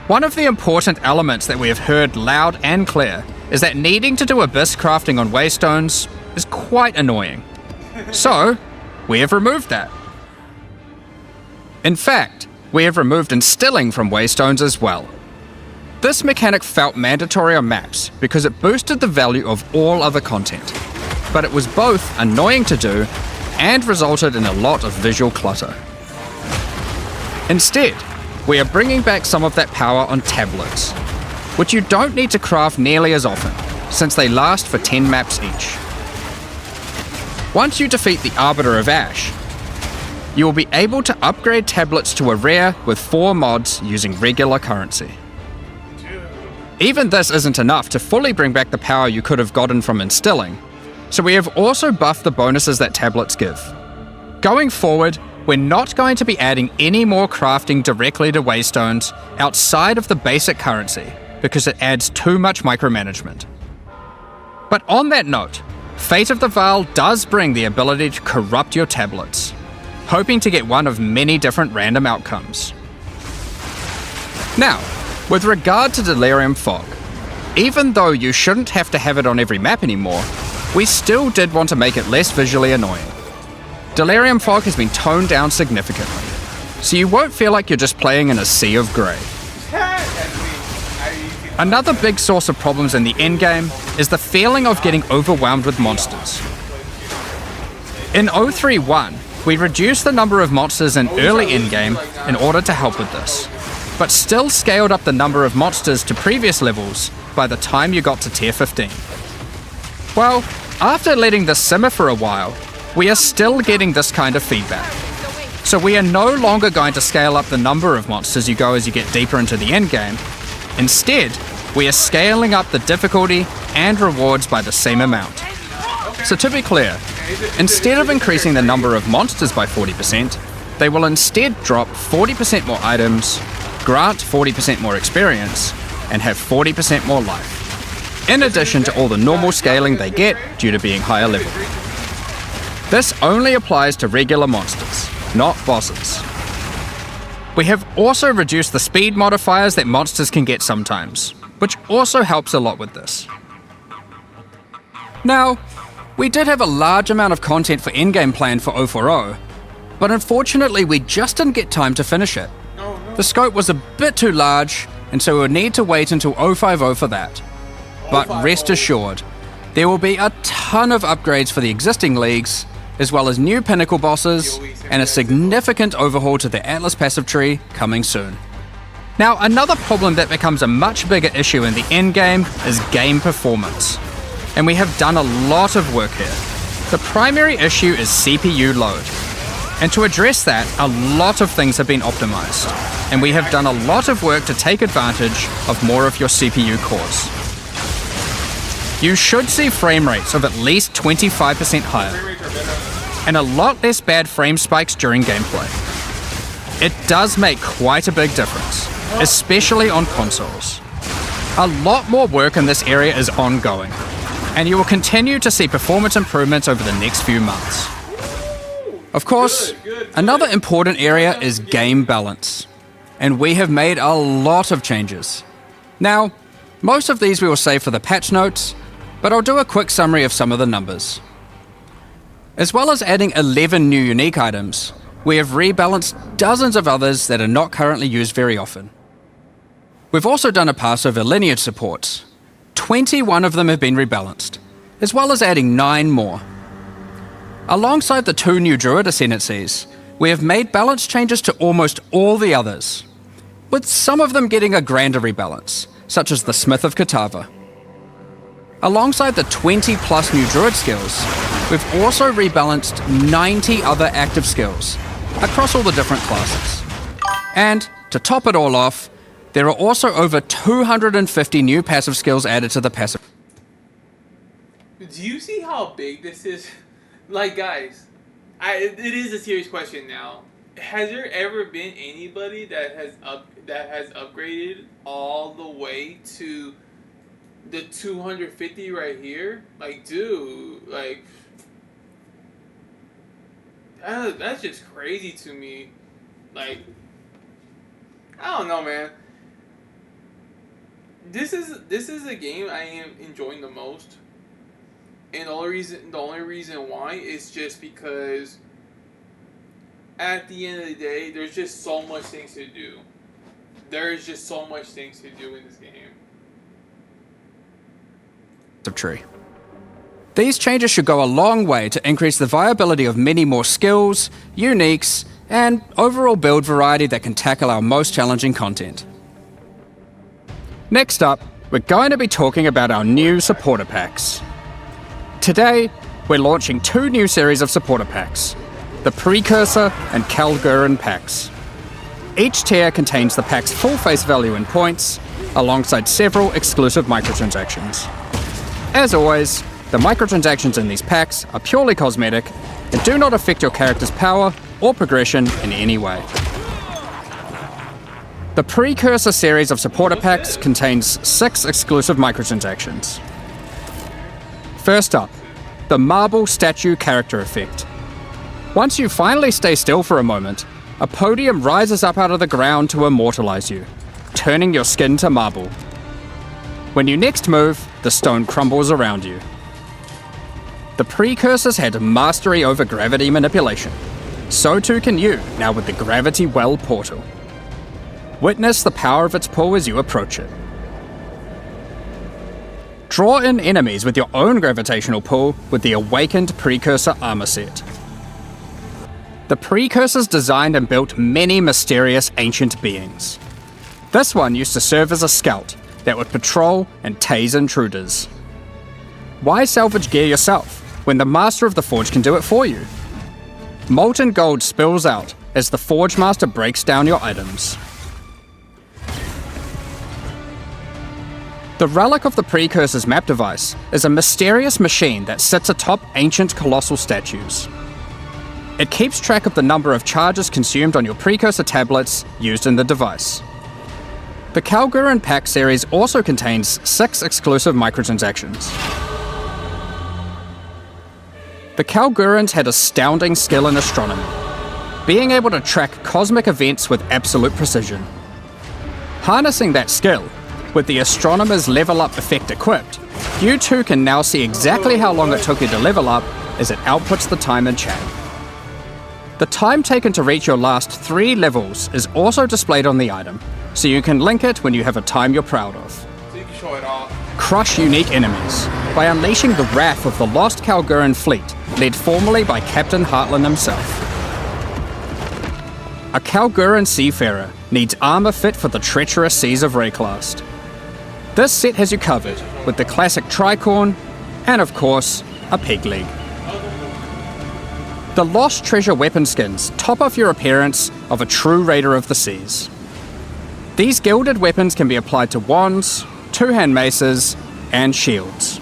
One of the important elements that we have heard loud and clear is that needing to do Abyss crafting on Waystones is quite annoying. So, we have removed that. In fact, we have removed instilling from Waystones as well. This mechanic felt mandatory on maps because it boosted the value of all other content, but it was both annoying to do and resulted in a lot of visual clutter. Instead, we are bringing back some of that power on tablets, which you don't need to craft nearly as often, since they last for 10 maps each. Once you defeat the Arbiter of Ash, you will be able to upgrade tablets to a rare with 4 mods using regular currency. Even this isn't enough to fully bring back the power you could have gotten from instilling, So we have also buffed the bonuses that tablets give. Going forward, we're not going to be adding any more crafting directly to waystones outside of the basic currency because it adds too much micromanagement. But on that note, Fate of the Vaal does bring the ability to corrupt your tablets, hoping to get one of many different random outcomes. Now, with regard to Delirium Fog, even though you shouldn't have to have it on every map anymore, we still did want to make it less visually annoying. Delirium Fog has been toned down significantly, so you won't feel like you're just playing in a sea of grey. Another big source of problems in the endgame is the feeling of getting overwhelmed with monsters. In 031, we reduced the number of monsters in early endgame in order to help with this, but still scaled up the number of monsters to previous levels by the time you got to tier 15. Well, after letting this simmer for a while, we are still getting this kind of feedback. So we are no longer going to scale up the number of monsters you go as you get deeper into the endgame. Instead, we are scaling up the difficulty and rewards by the same amount. So to be clear, instead of increasing the number of monsters by 40%, they will instead drop 40% more items, grant 40% more experience, and have 40% more life, in addition to all the normal scaling they get due to being higher level. This only applies to regular monsters, not bosses. We have also reduced the speed modifiers that monsters can get sometimes, which also helps a lot with this. Now, we did have a large amount of content for endgame planned for 040, but unfortunately we just didn't get time to finish it. The scope was a bit too large, and so we would need to wait until 050 for that. But rest assured, there will be a ton of upgrades for the existing leagues, as well as new pinnacle bosses, and a significant overhaul to the Atlas passive tree coming soon. Now, another problem that becomes a much bigger issue in the endgame is game performance, and we have done a lot of work here. The primary issue is CPU load, and to address that, a lot of things have been optimized, and we have done a lot of work to take advantage of more of your CPU cores. You should see frame rates of at least 25% higher, and a lot less bad frame spikes during gameplay. It does make quite a big difference, especially on consoles. A lot more work in this area is ongoing, and you will continue to see performance improvements over the next few months. Of course, another important area is game balance, and we have made a lot of changes. Now, most of these we will save for the patch notes, but I'll do a quick summary of some of the numbers. As well as adding 11 new unique items, we have rebalanced dozens of others that are not currently used very often. We've also done a pass over lineage supports. 21 of them have been rebalanced, as well as adding 9 more. Alongside the 2 new Druid ascendancies, we have made balance changes to almost all the others, with some of them getting a grander rebalance, such as the Smith of Katava. Alongside the 20 plus new Druid skills, we've also rebalanced 90 other active skills across all the different classes. And to top it all off, there are also over 250 new passive skills added to the passive. Do you see how big this is? Like, guys, it is a serious question now. Has there ever been anybody that has upgraded all the way to the 250 right here? Like, dude, like, that's just crazy to me. Like, I don't know, man. This is a game I am enjoying the most. And the only reason why is just because at the end of the day, there's just so much things to do. There's just so much things to do in this game. Tree. These changes should go a long way to increase the viability of many more skills, uniques, and overall build variety that can tackle our most challenging content. Next up, we're going to be talking about our new supporter packs. Today, we're launching 2 new series of supporter packs, the Precursor and Kalgurin packs. Each tier contains the pack's full face value in points, alongside several exclusive microtransactions. As always, the microtransactions in these packs are purely cosmetic and do not affect your character's power or progression in any way. The Precursor series of supporter packs contains 6 exclusive microtransactions. First up, the Marble Statue Character Effect. Once you finally stay still for a moment, a podium rises up out of the ground to immortalize you, turning your skin to marble. When you next move, the stone crumbles around you. The Precursors had mastery over gravity manipulation. So too can you, now with the Gravity Well portal. Witness the power of its pull as you approach it. Draw in enemies with your own gravitational pull with the Awakened Precursor armor set. The Precursors designed and built many mysterious ancient beings. This one used to serve as a scout that would patrol and tase intruders. Why salvage gear yourself when the Master of the Forge can do it for you? Molten gold spills out as the Forge Master breaks down your items. The Relic of the Precursors map device is a mysterious machine that sits atop ancient colossal statues. It keeps track of the number of charges consumed on your Precursor tablets used in the device. The Kalguran pack series also contains 6 exclusive microtransactions. The Kalgurans had astounding skill in astronomy, being able to track cosmic events with absolute precision. Harnessing that skill, with the Astronomer's Level Up effect equipped, you too can now see exactly how long it took you to level up as it outputs the time in chat. The time taken to reach your last 3 levels is also displayed on the item, so you can link it when you have a time you're proud of. So you can show it off. Crush unique enemies by unleashing the wrath of the lost Kalguran fleet, led formerly by Captain Heartland himself. A Kalguran seafarer needs armor fit for the treacherous seas of Rayclast. This set has you covered with the classic tricorn and, of course, a peg leg. The Lost Treasure weapon skins top off your appearance of a true raider of the seas. These gilded weapons can be applied to wands, two-hand maces, and shields.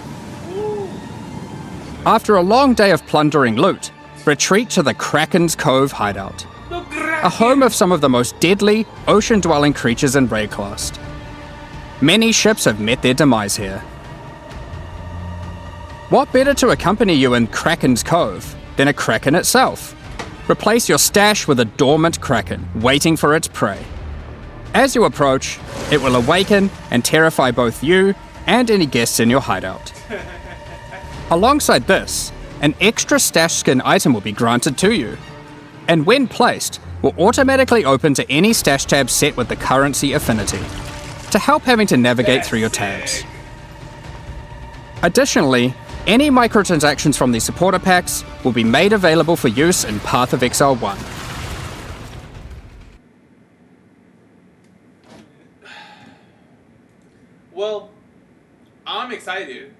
After a long day of plundering loot, retreat to the Kraken's Cove hideout, a home of some of the most deadly, ocean-dwelling creatures in Rayclast. Many ships have met their demise here. What better to accompany you in Kraken's Cove than a kraken itself? Replace your stash with a dormant kraken, waiting for its prey. As you approach, it will awaken and terrify both you and any guests in your hideout. Alongside this, an extra stash skin item will be granted to you, and when placed, will automatically open to any stash tab set with the currency affinity, to help having to navigate through your tabs. Additionally, any microtransactions from these supporter packs will be made available for use in Path of Exile 1. Well, I'm excited.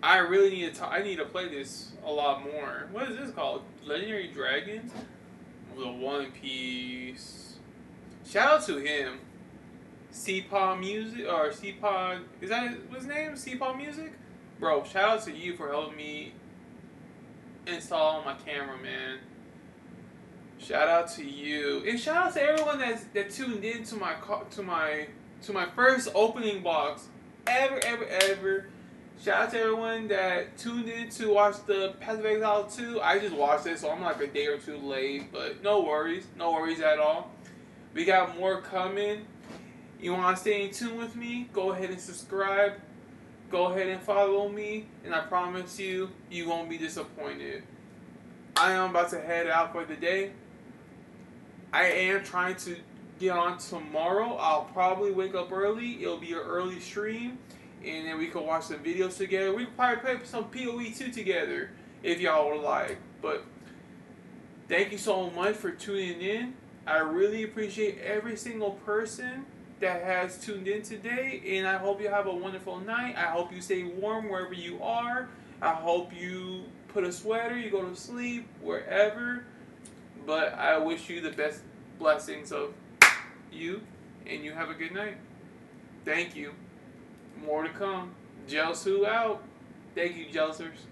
I really need to. I need to play this a lot more. What is this called? Legendary Dragons? The One Piece. Shout out to him. CPaw Music or CPaw. Is that his name? CPaw Music? Bro, shout out to you for helping me install my camera, man. Shout out to you, and shout out to everyone that tuned in to my first opening box ever. Shout out to everyone that tuned in to watch the Path of Exile 2. I just watched it, so I'm like a day or two late, but no worries at all. We got more coming. You want to stay in tune with me? Go ahead and subscribe. Go ahead and follow me, and I promise you won't be disappointed. I am about to head out for the day. I am trying to get on tomorrow. I'll probably wake up early. It'll be an early stream, and then we can watch some videos together. We can probably play some PoE 2 together if y'all would like. But thank you so much for tuning in. I really appreciate every single person that has tuned in today, and I hope you have a wonderful night. I hope you stay warm wherever you are. I hope you put a sweater, you go to sleep, wherever. But I wish you the best blessings of you, and you have a good night. Thank you. More to come. Gelsu out. Thank you, Jealousers.